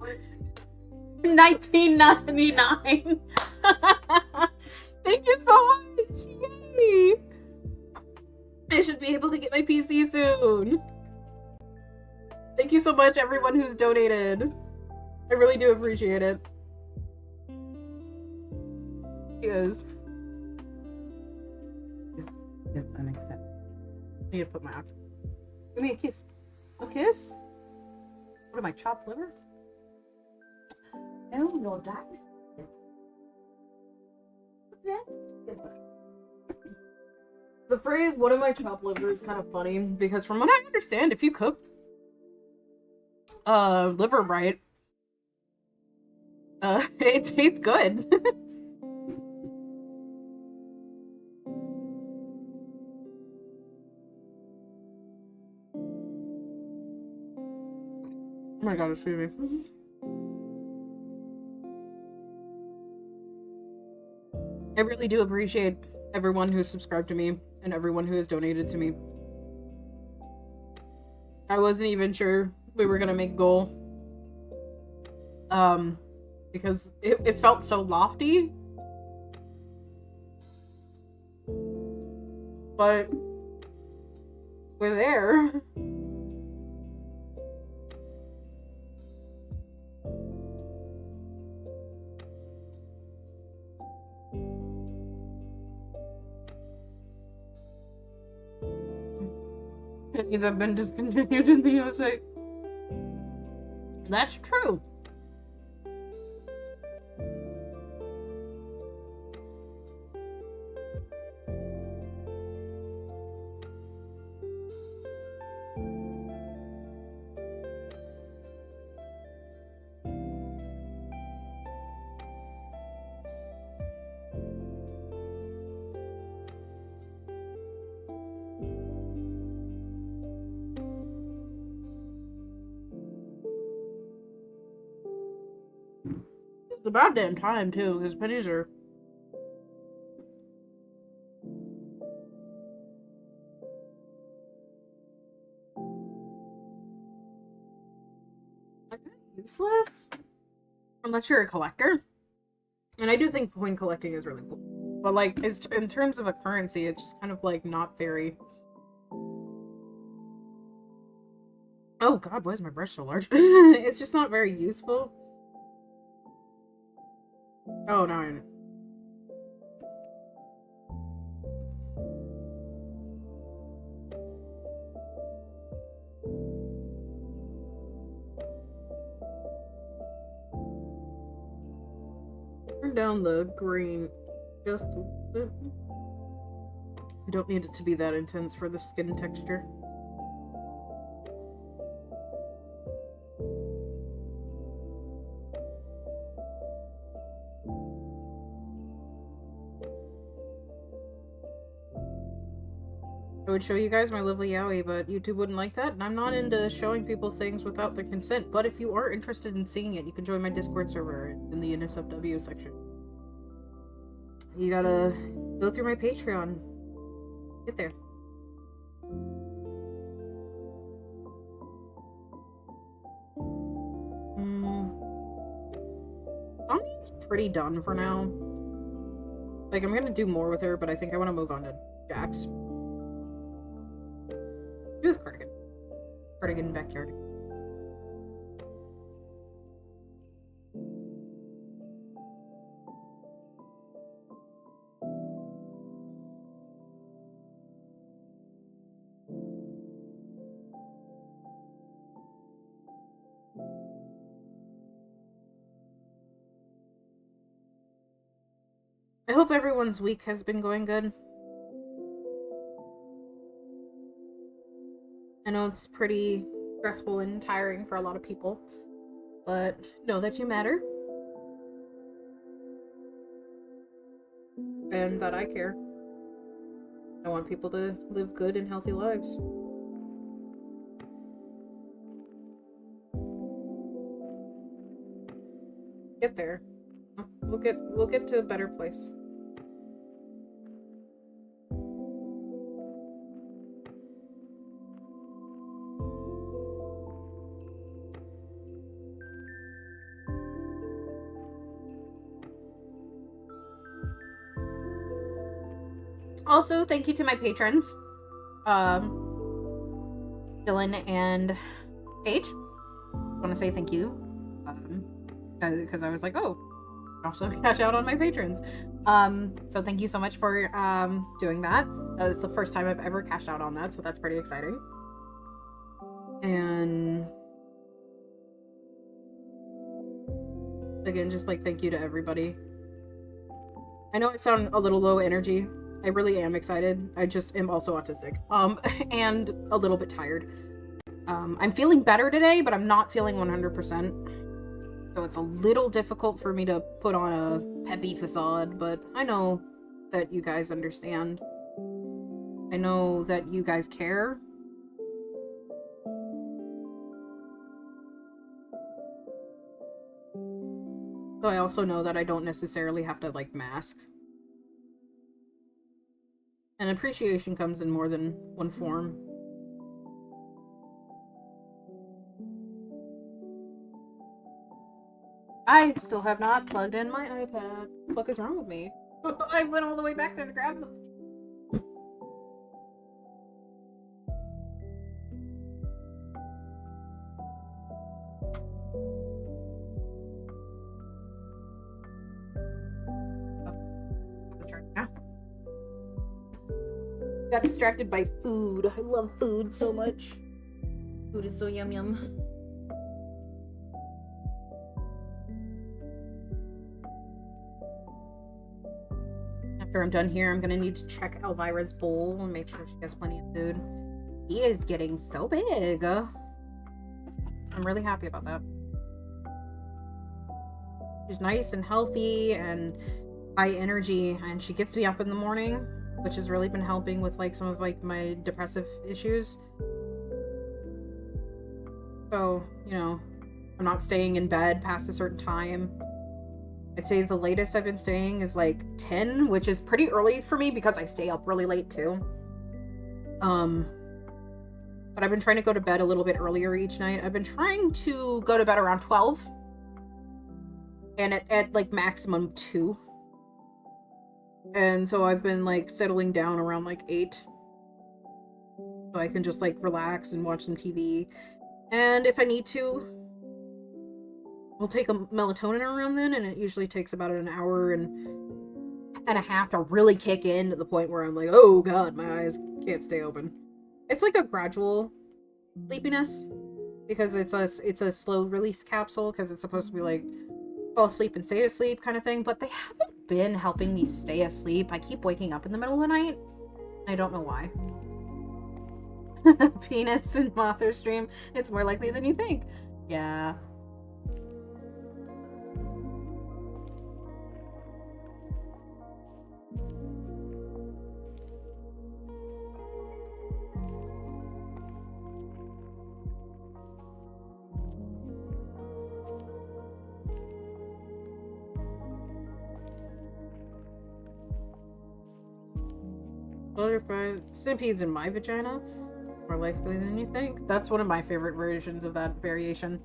[SPEAKER 1] $19.99. Thank you so much. Yay! I should be able to get my PC soon. Thank you so much, everyone who's donated. I really do appreciate it. Because
[SPEAKER 2] It's unacceptable.
[SPEAKER 1] I need to put my option. Give me a kiss. A kiss? What am I, chopped liver?
[SPEAKER 2] No, no, dice.
[SPEAKER 1] The phrase, what am I, chopped liver, is kind of funny because from what I understand, if you cook liver right, it tastes good. Oh my god, excuse me. I really do appreciate everyone who's subscribed to me and everyone who has donated to me. I wasn't even sure we were gonna make goal. Because it felt so lofty. But we're there. Pennies have been discontinued in the USA. That's true. It's about damn time too, because pennies are. Useless unless you're a collector, and I do think coin collecting is really cool, but like it's in terms of a currency, it's just kind of like not very. Oh god, why is my brush so large? It's just not very useful. Oh no, I know. Turn down the green just a bit. I don't need it to be that intense for the skin texture. I would show you guys my lovely yaoi, but YouTube wouldn't like that, and I'm not into showing people things without their consent. But if you are interested in seeing it, you can join my Discord server in the NSFW section. You gotta go through my Patreon. Get there. Tommy's pretty done for now. Like, I'm gonna do more with her, but I think I want to move on to Jax. Do this cardigan. Cardigan backyard. I hope everyone's week has been going good. I know it's pretty stressful and tiring for a lot of people, but know that you matter. And that I care. I want people to live good and healthy lives. Get there. We'll get to a better place. Also, thank you to my patrons, Dylan and Paige. I want to say thank you, because I was like, oh, also cash out on my patrons. So thank you so much for doing that. It's the first time I've ever cashed out on that, so that's pretty exciting. And again, just like thank you to everybody. I know I sound a little low energy. I really am excited. I just am also autistic. And a little bit tired. I'm feeling better today, but I'm not feeling 100%. So it's a little difficult for me to put on a peppy facade, but I know that you guys understand. I know that you guys care. So I also know that I don't necessarily have to, like, mask. And appreciation comes in more than one form. I still have not plugged in my iPad. What the fuck is wrong with me? I went all the way back there to grab them. Got distracted by food. I love food so much. Food is so yum yum. After I'm done here, I'm gonna need to check Elvira's bowl and make sure she has plenty of food. He is getting so big. I'm really happy about that. She's nice and healthy and high energy, and she gets me up in the morning, which has really been helping with like some of like my depressive issues. So, you know, I'm not staying in bed past a certain time. I'd say the latest I've been staying is like 10, which is pretty early for me because I stay up really late too. But I've been trying to go to bed a little bit earlier each night. I've been trying to go to bed around 12. And at like maximum 2. And so I've been like settling down around like 8. So I can just like relax and watch some TV. And if I need to, I'll take a melatonin around then, and it usually takes about an hour and a half to really kick in to the point where I'm like, oh god, my eyes can't stay open. It's like a gradual sleepiness because it's a slow release capsule because it's supposed to be like fall asleep and stay asleep kind of thing, but they haven't been helping me stay asleep. I keep waking up in the middle of the night. I don't know why. Penis and Mothra stream. It's more likely than you think. Yeah. Butterfly centipedes in my vagina? More likely than you think. That's one of my favorite versions of that variation.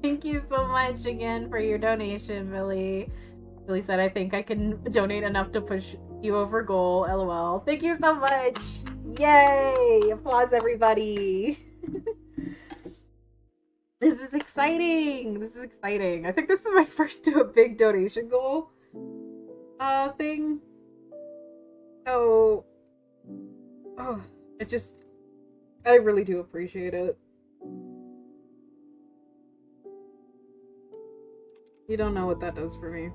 [SPEAKER 1] Thank you so much again for your donation, Billy. Billy said, I think I can donate enough to push you over goal. LOL. Thank you so much. Yay! Applause, everybody. This is exciting. This is exciting. I think this is my first big donation goal thing. So, oh, I really do appreciate it. You don't know what that does for me.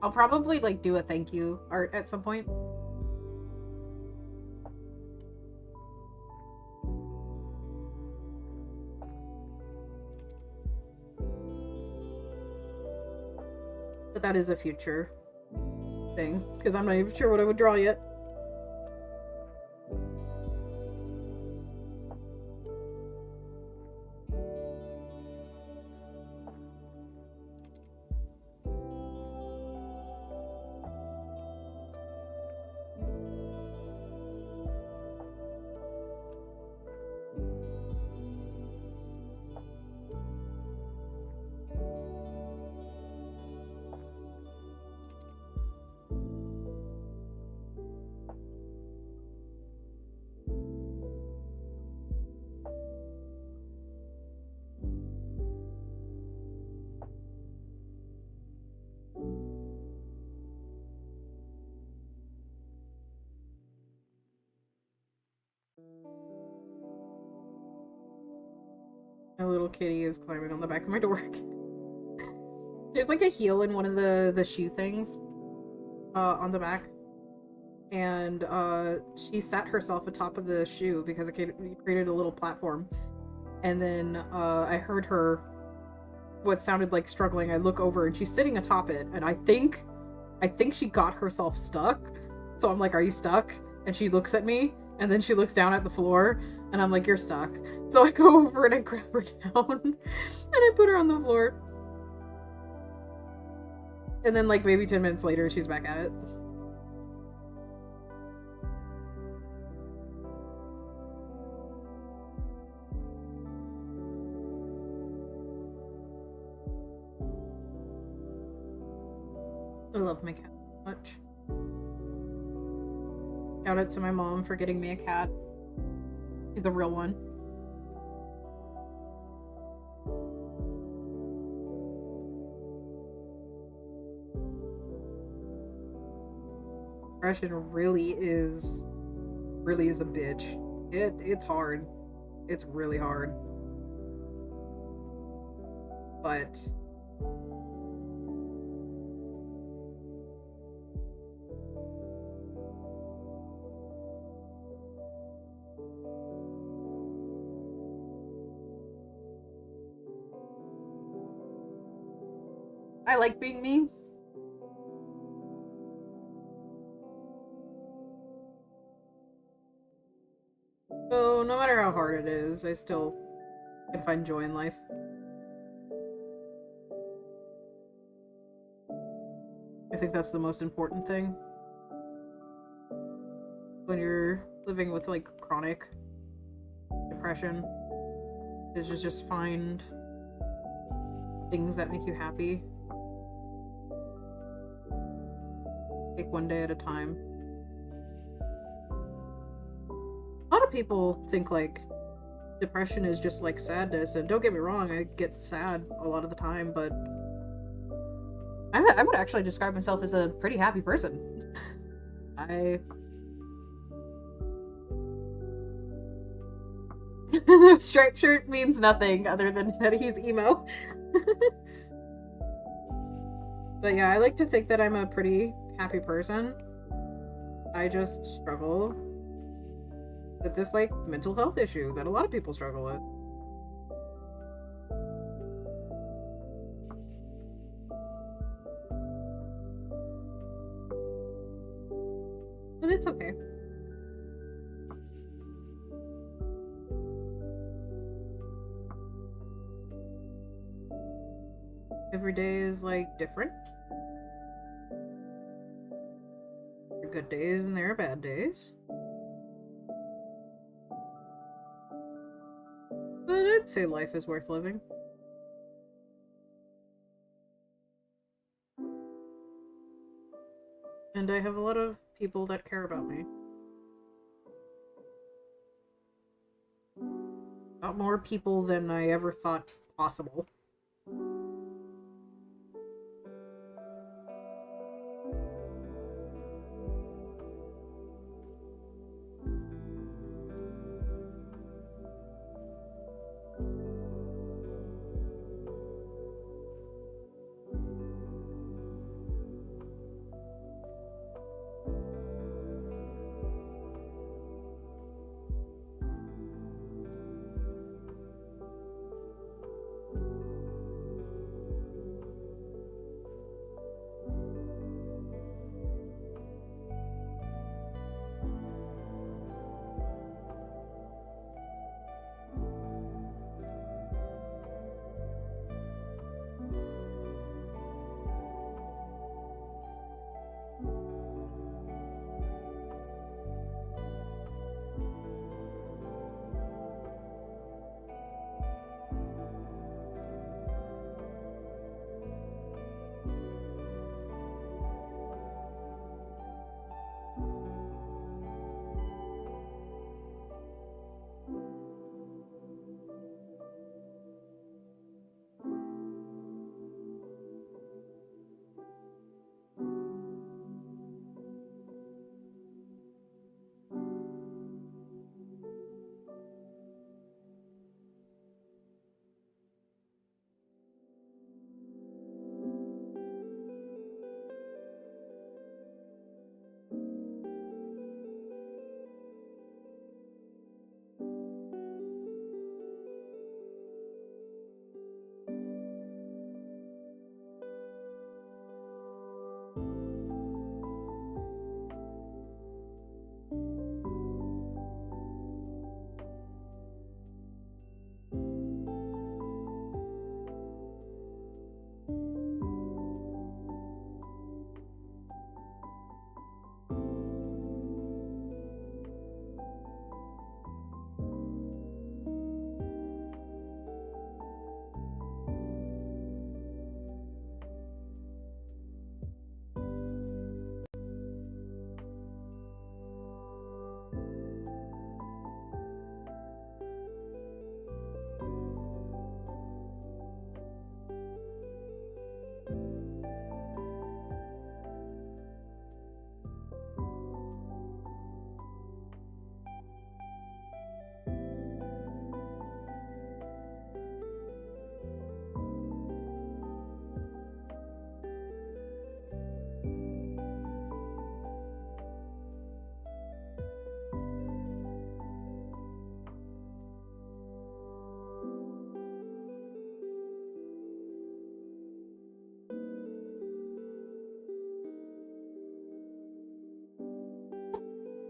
[SPEAKER 1] I'll probably like do a thank you art at some point. But that is a future thing, because I'm not even sure what I would draw yet. My little kitty is climbing on the back of my door. There's like a heel in one of the shoe things on the back. And she sat herself atop of the shoe because it created a little platform. And then I heard her, what sounded like struggling. I look over and she's sitting atop it. And I think she got herself stuck. So I'm like, are you stuck? And she looks at me. And then she looks down at the floor. And I'm like, you're stuck. So I go over and I grab her down. And I put her on the floor. And then like maybe 10 minutes later, she's back at it. I love my cat so much. Shout out to my mom for getting me a cat. She's a real one. Depression really is a bitch. It's hard. It's really hard. But I like being me. So no matter how hard it is, I still can find joy in life. I think that's the most important thing. When you're living with like chronic depression, is to just find things that make you happy. Take one day at a time. A lot of people think like depression is just like sadness, and don't get me wrong, I get sad a lot of the time, but I would actually describe myself as a pretty happy person. The striped shirt means nothing other than that he's emo. But yeah, I like to think that I'm a pretty happy person. I just struggle with this, like, mental health issue that a lot of people struggle with. But it's okay. Every day is, like, different. There are good days and there are bad days. But I'd say life is worth living. And I have a lot of people that care about me. A lot more people than I ever thought possible.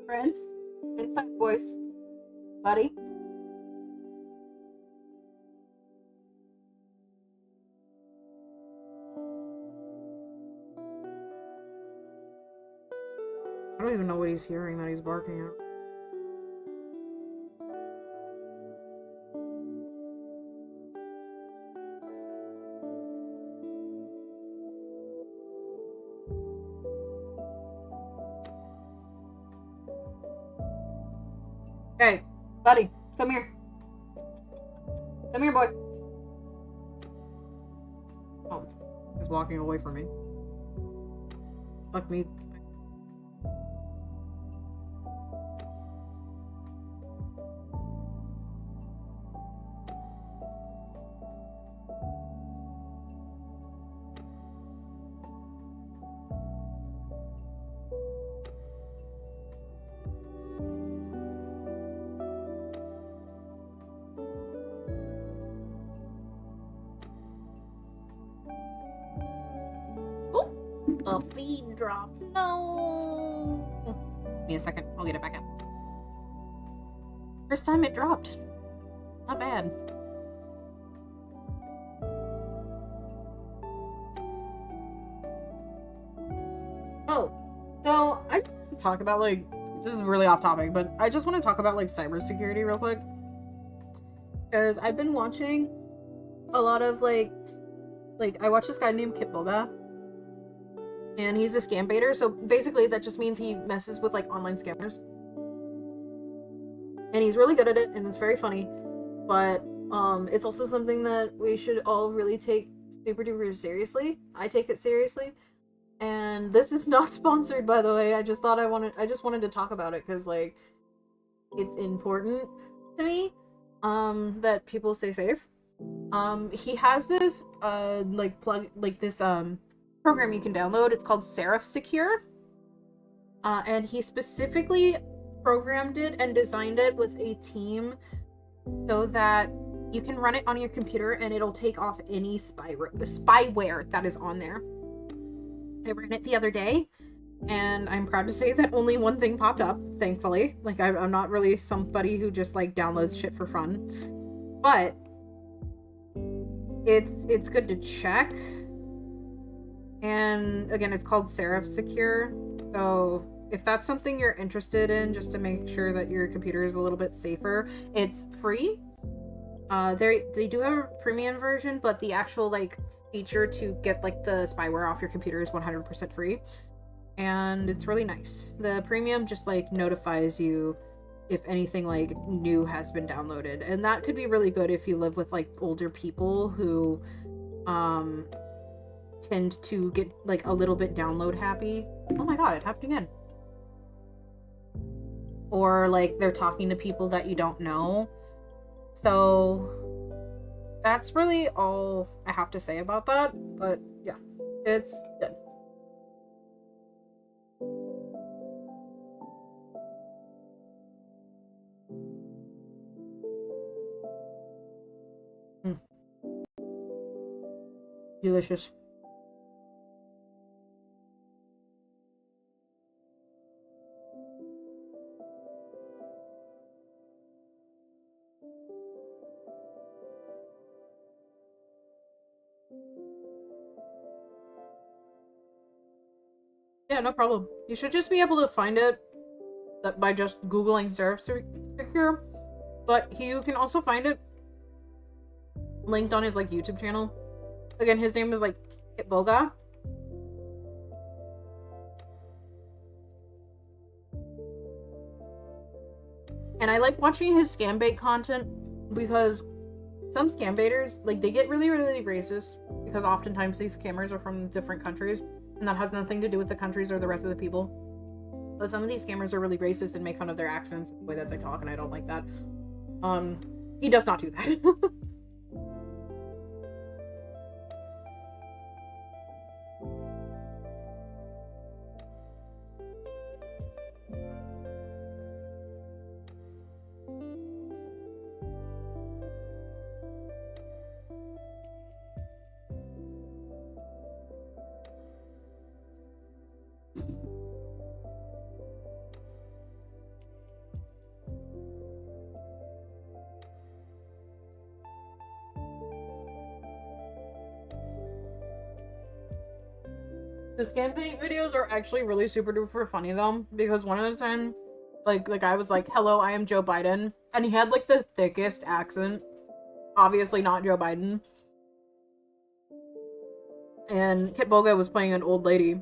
[SPEAKER 1] Friends, inside voice, buddy. I don't even know what he's hearing that he's barking at. Hey, buddy, come here. Come here, boy. Oh, he's walking away from me. Fuck me. A feed drop. No. Give me a second. I'll get it back up. First time it dropped. Not bad. Oh, so I just want to talk about like, this is really off topic, but I just want to talk about like cybersecurity real quick. Because I've been watching a lot of like I watched this guy named Kit Boga. And he's a scam baiter, so basically that just means he messes with like online scammers. And he's really good at it, and it's very funny. But it's also something that we should all really take super duper seriously. I take it seriously. And this is not sponsored, by the way. I just wanted to talk about it because like it's important to me that people stay safe. He has this program you can download. It's called Seraph Secure. And he specifically programmed it and designed it with a team so that you can run it on your computer and it'll take off any spyware that is on there. I ran it the other day, and I'm proud to say that only one thing popped up, thankfully. Like, I'm not really somebody who just, like, downloads shit for fun. But it's good to check. And, again, it's called Seraph Secure. So, if that's something you're interested in, just to make sure that your computer is a little bit safer, it's free. They do have a premium version, but the actual, like, feature to get like the spyware off your computer is 100% free, and it's really nice. The premium just like notifies you if anything like new has been downloaded, and that could be really good if you live with like older people who tend to get like a little bit download happy. Oh my god, it happened again. Or like they're talking to people that you don't know. So that's really all I have to say about that, but yeah, it's good. Delicious. Yeah, no problem. You should just be able to find it by just Googling Seraph Secure. But you can also find it linked on his like YouTube channel. Again, his name is like Kit Boga. And I like watching his scam bait content because some scam baiters, like, they get really, really racist because oftentimes these scammers are from different countries, and that has nothing to do with the countries or the rest of the people. But some of these scammers are really racist and make fun of their accents, the way that they talk, and I don't like that. He does not do that. The scam bait videos are actually really super duper funny though, because one of the time, like the guy was like, "Hello, I am Joe Biden," and he had like the thickest accent, obviously not Joe Biden. And Kit Boga was playing an old lady,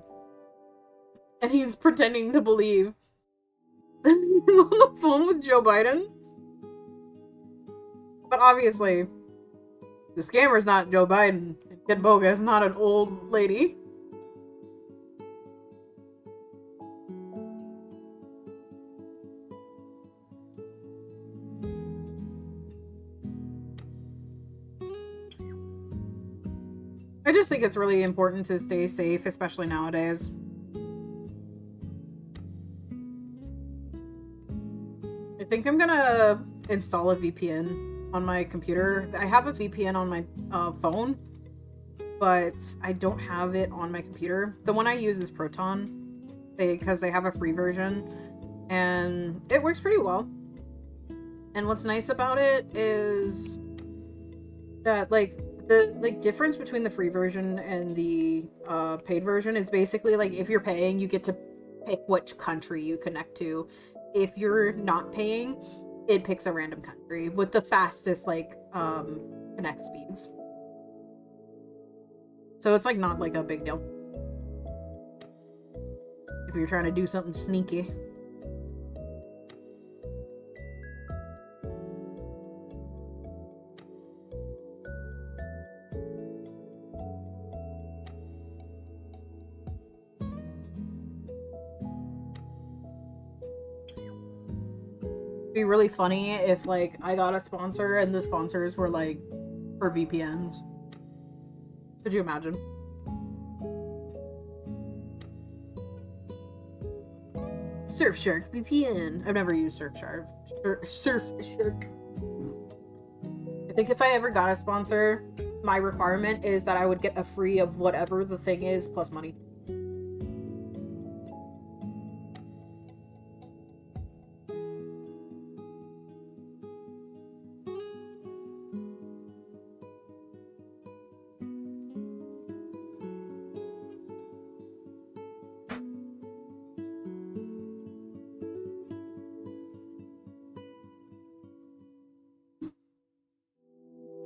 [SPEAKER 1] and he's pretending to believe he's on the phone with Joe Biden. But obviously, the scammer's not Joe Biden, and Kit Boga is not an old lady. think it's really important to stay safe, especially nowadays. I think I'm gonna install a VPN on my computer. I have a VPN on my phone, but I don't have it on my computer. The one I use is Proton, because they have a free version, and it works pretty well. And what's nice about it is that, like, the difference between the free version and the paid version is basically, like, if you're paying, you get to pick which country you connect to. If you're not paying, it picks a random country with the fastest, like, connect speeds. So it's, like, not, like, a big deal if you're trying to do something sneaky. Be really funny if, like, I got a sponsor and the sponsors were, like, for VPNs. Could you imagine? Surfshark VPN. I've never used Surfshark. Surfshark. I think if I ever got a sponsor, my requirement is that I would get a free of whatever the thing is plus money.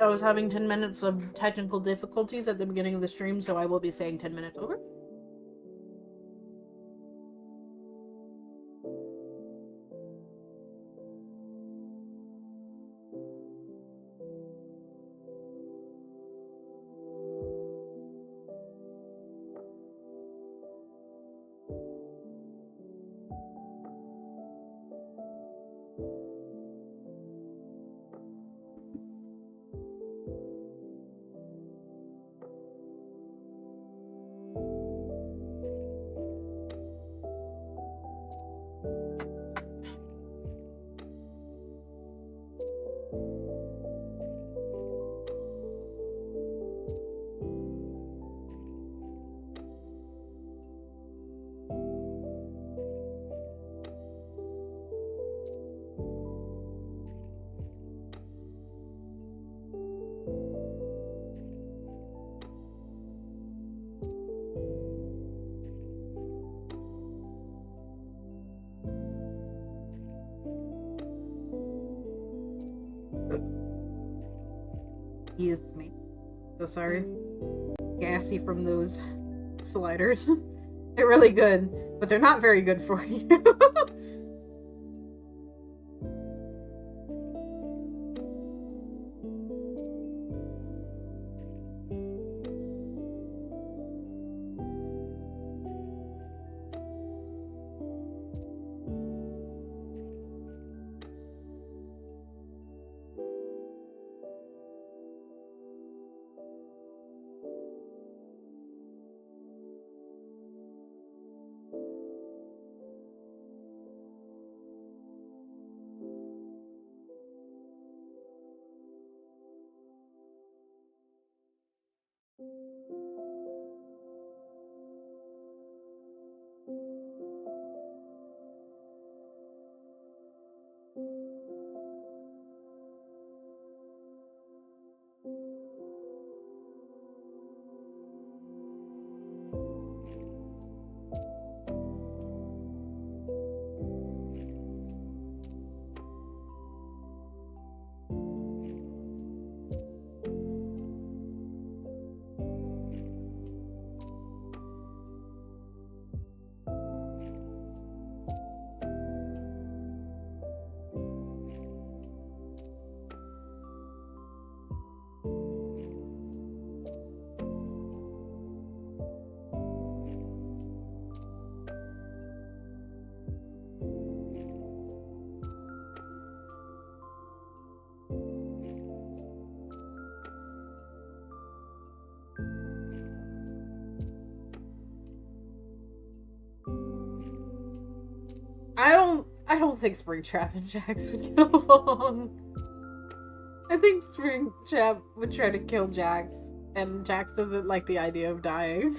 [SPEAKER 1] I was having 10 minutes of technical difficulties at the beginning of the stream, so I will be saying 10 minutes over. Excuse me. So sorry. Gassy from those sliders. They're really good, but they're not very good for you. I don't think Springtrap and Jax would get along. I think Springtrap would try to kill Jax, and Jax doesn't like the idea of dying.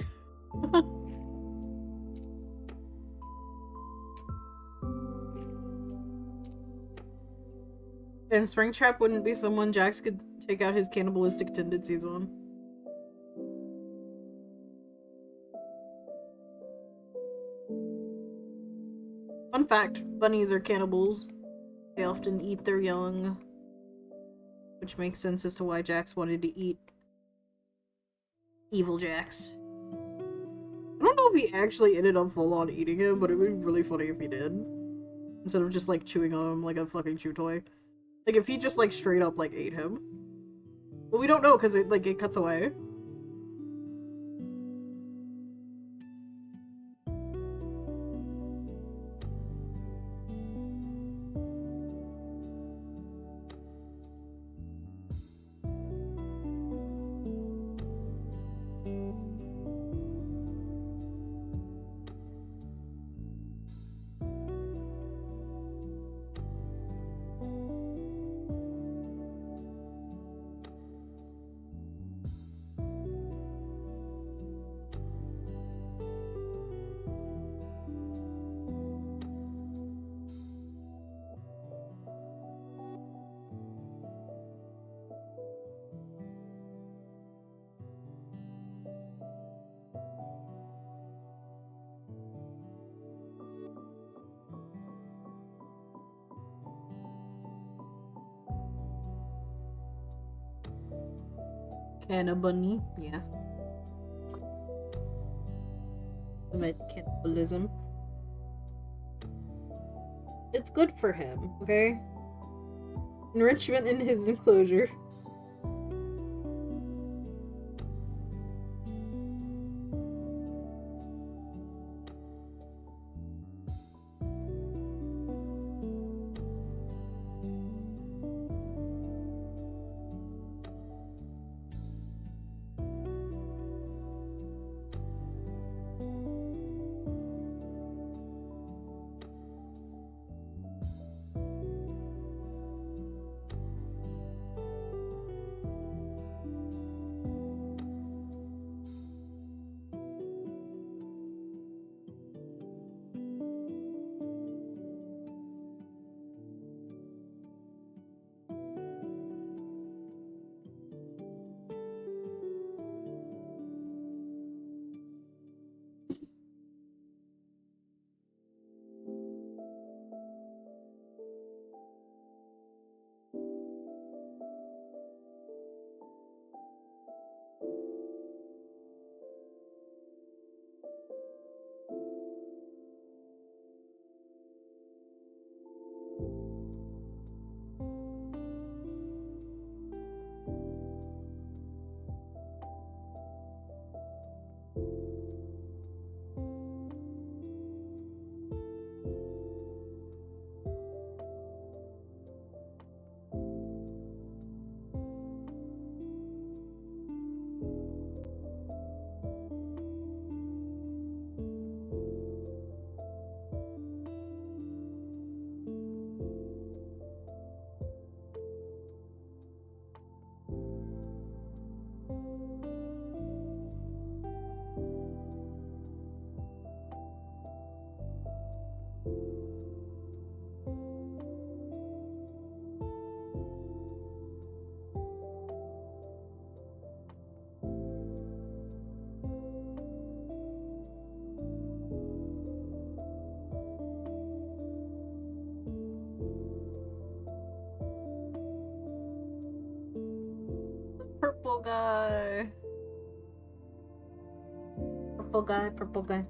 [SPEAKER 1] And Springtrap wouldn't be someone Jax could take out his cannibalistic tendencies on. Fun fact, bunnies are cannibals. They often eat their young, which makes sense as to why Jax wanted to eat evil Jax. I don't know if he actually ended up full-on eating him, but it would be really funny if he did. Instead of just, like, chewing on him like a fucking chew toy. Like, if he just, like, straight up, like, ate him. Well, we don't know, because it, like, it cuts away. Cannibbunny, yeah. Commit cannibalism. It's good for him, okay? Enrichment in his enclosure. Purple guy. Purple guy, purple guy.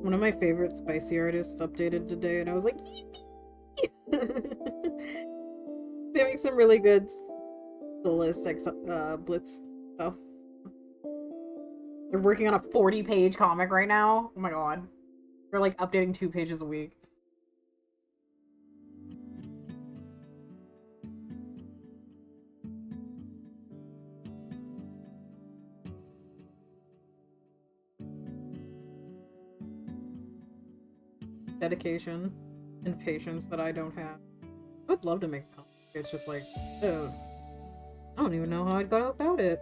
[SPEAKER 1] One of my favorite spicy artists updated today, and I was like, they make some really good soulless blitz stuff. They're working on a 40-page comic right now. Oh my god. They're like updating 2 pages a week. Dedication and patience that I don't have. I would love to make a comic. It's just like, I don't even know how I'd go about it.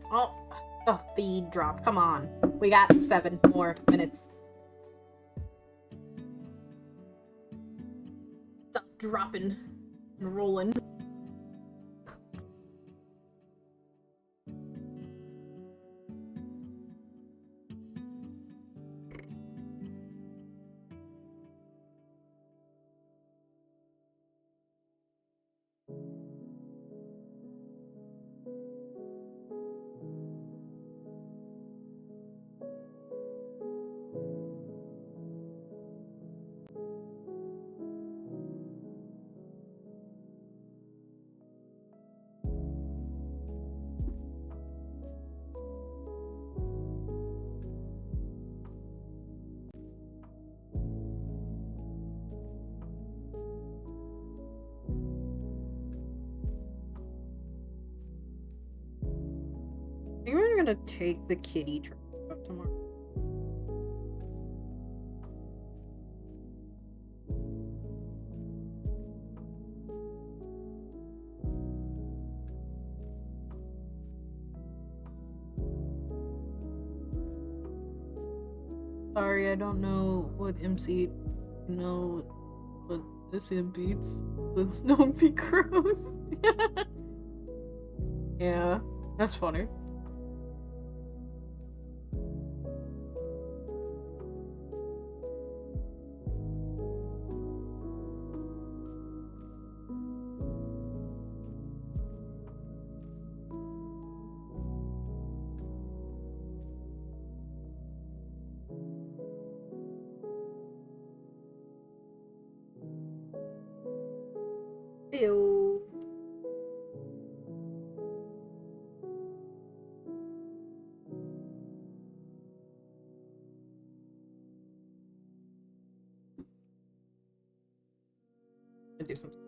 [SPEAKER 1] Oh, the feed dropped. Come on. We got 7 more minutes. Stop dropping and rolling. I think we're gonna take the kitty trip up tomorrow. Sorry, I don't know what MC, what this imp beats. Let's not be gross. Yeah, that's funny. Ew. I do something.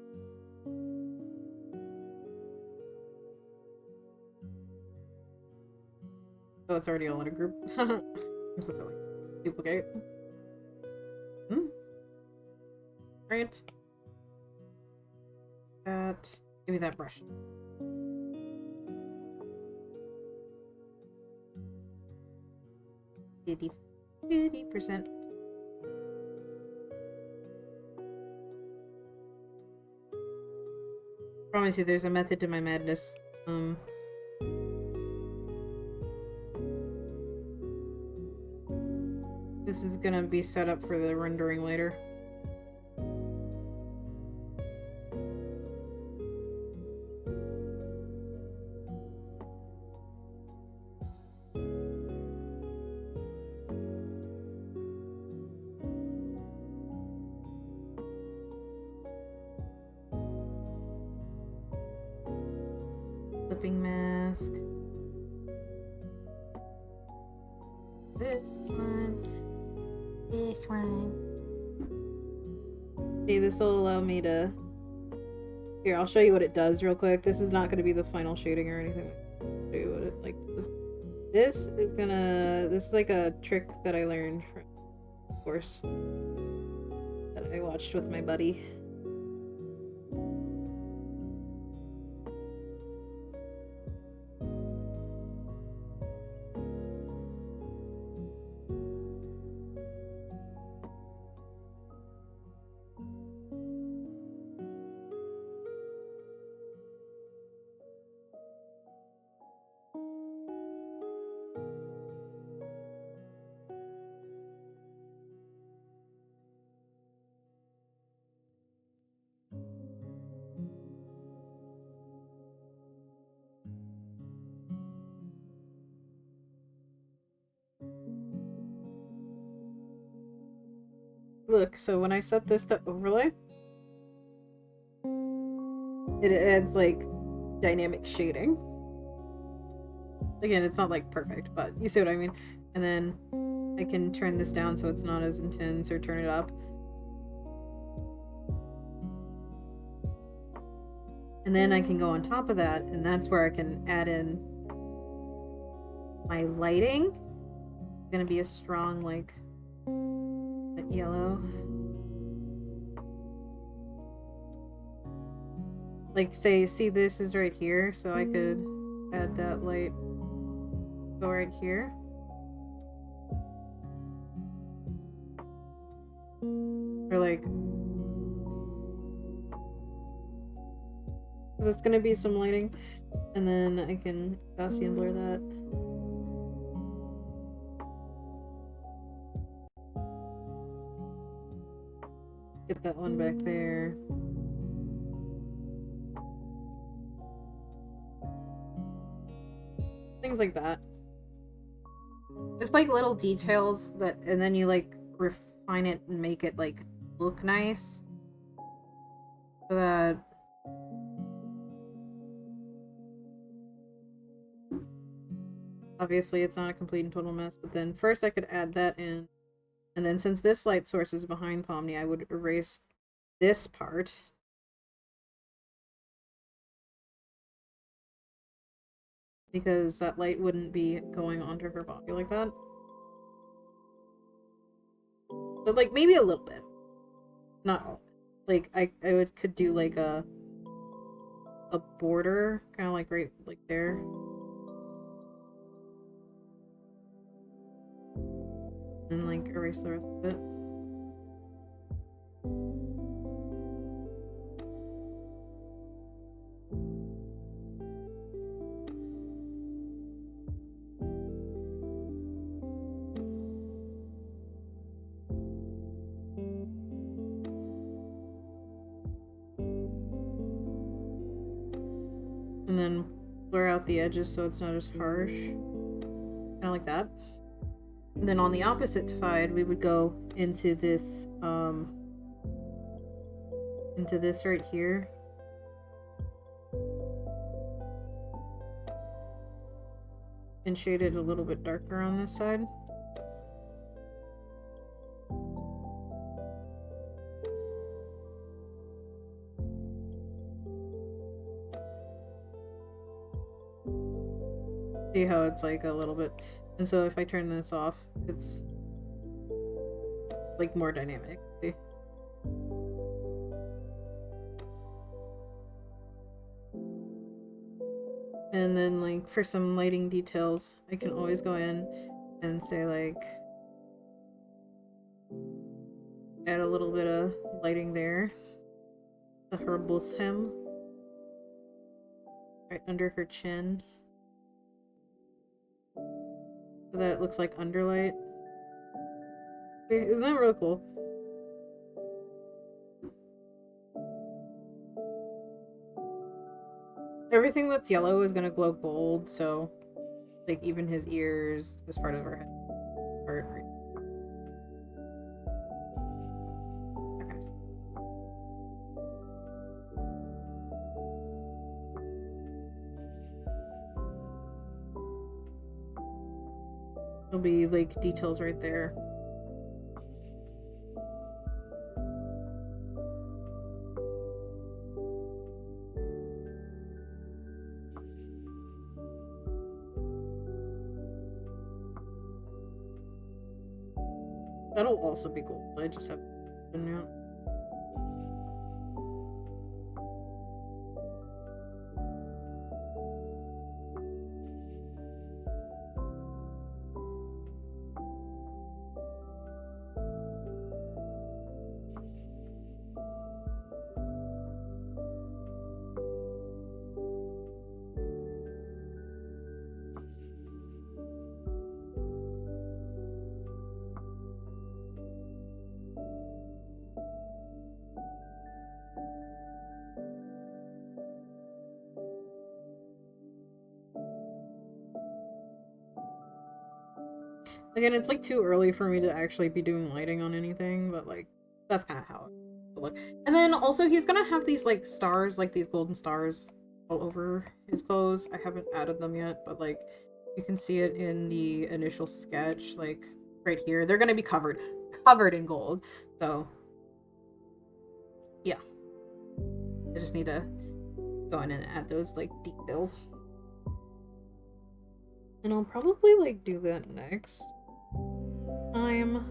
[SPEAKER 1] Oh, it's already all in a group. I'm so silly. Duplicate. Right. That. Give me that brush. Fifty 50%. Promise you, there's a method to my madness. This is gonna be set up for the rendering later. Clipping mask. This one.
[SPEAKER 3] This one.
[SPEAKER 1] See, this will allow me to... Here, I'll show you what it does real quick. This is not going to be the final shading or anything. I'll show you what it like does. This is gonna... This is like a trick that I learned from a course that I watched with my buddy. Look, so when I set this to overlay, it adds like dynamic shading. Again, it's not like perfect, but you see what I mean. And then I can turn this down so it's not as intense or turn it up. And then I can go on top of that, and that's where I can add in my lighting. It's gonna be a strong like that yellow. Like say, see this is right here, so I could add that light. Go right here. Or like, because it's gonna be some lighting, and then I can Gaussian blur that. Get that one back there. Things like that. It's like little details that, and then you like refine it and make it like look nice. So that obviously it's not a complete and total mess, but then first I could add that in. And then since this light source is behind Pomni, I would erase this part. Because that light wouldn't be going onto her body like that. But like maybe a little bit. Not all. Like I could do like a border, kind of like right like there. And like erase the rest of it. And then blur out the edges so it's not as harsh. Kind of like that. And then on the opposite side, we would go into this right here. And shade it a little bit darker on this side. See how it's like a little bit, and so if I turn this off, it's like more dynamic. See? And then like for some lighting details, I can always go in and say like add a little bit of lighting there. The herbal hem right under her chin. So that it looks like underlight. Isn't that really cool? Everything that's yellow is gonna glow gold, so like even his ears, this part of her head. Right. Okay. There'll be like details right there. That'll also be gold. I just haven't done yet. Again, it's like too early for me to actually be doing lighting on anything, but like that's kind of how it look. And then also he's gonna have these like stars, like these golden stars all over his clothes. I haven't added them yet, but like you can see it in the initial sketch, like right here. They're gonna be covered in gold. So yeah, I just need to go in and add those like details. And I'll probably like do that next time.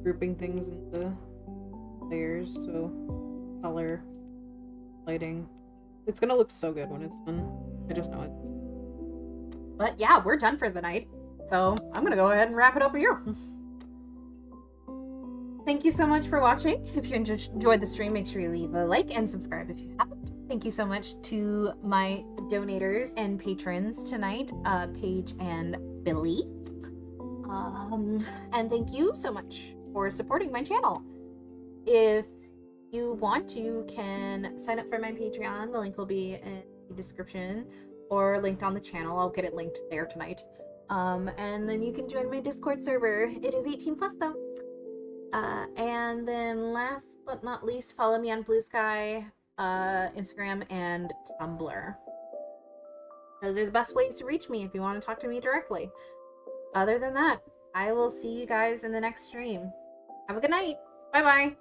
[SPEAKER 1] Grouping things into layers, so color, lighting. It's gonna look so good when it's done. I just know it. But yeah, we're done for the night. So I'm gonna go ahead and wrap it up here. Thank you so much for watching. If you enjoyed the stream, make sure you leave a like and subscribe if you haven't. Thank you so much to my donators and patrons tonight, Paige and Billy. And thank you so much for supporting my channel. If you want, you can sign up for my Patreon. The link will be in the description or linked on the channel. I'll get it linked there tonight. And then you can join my Discord server. It is 18 plus though. And then last but not least, follow me on Blue Sky, Instagram, and Tumblr. Those are the best ways to reach me if you want to talk to me directly. Other than that, I will see you guys in the next stream. Have a good night. Bye-bye.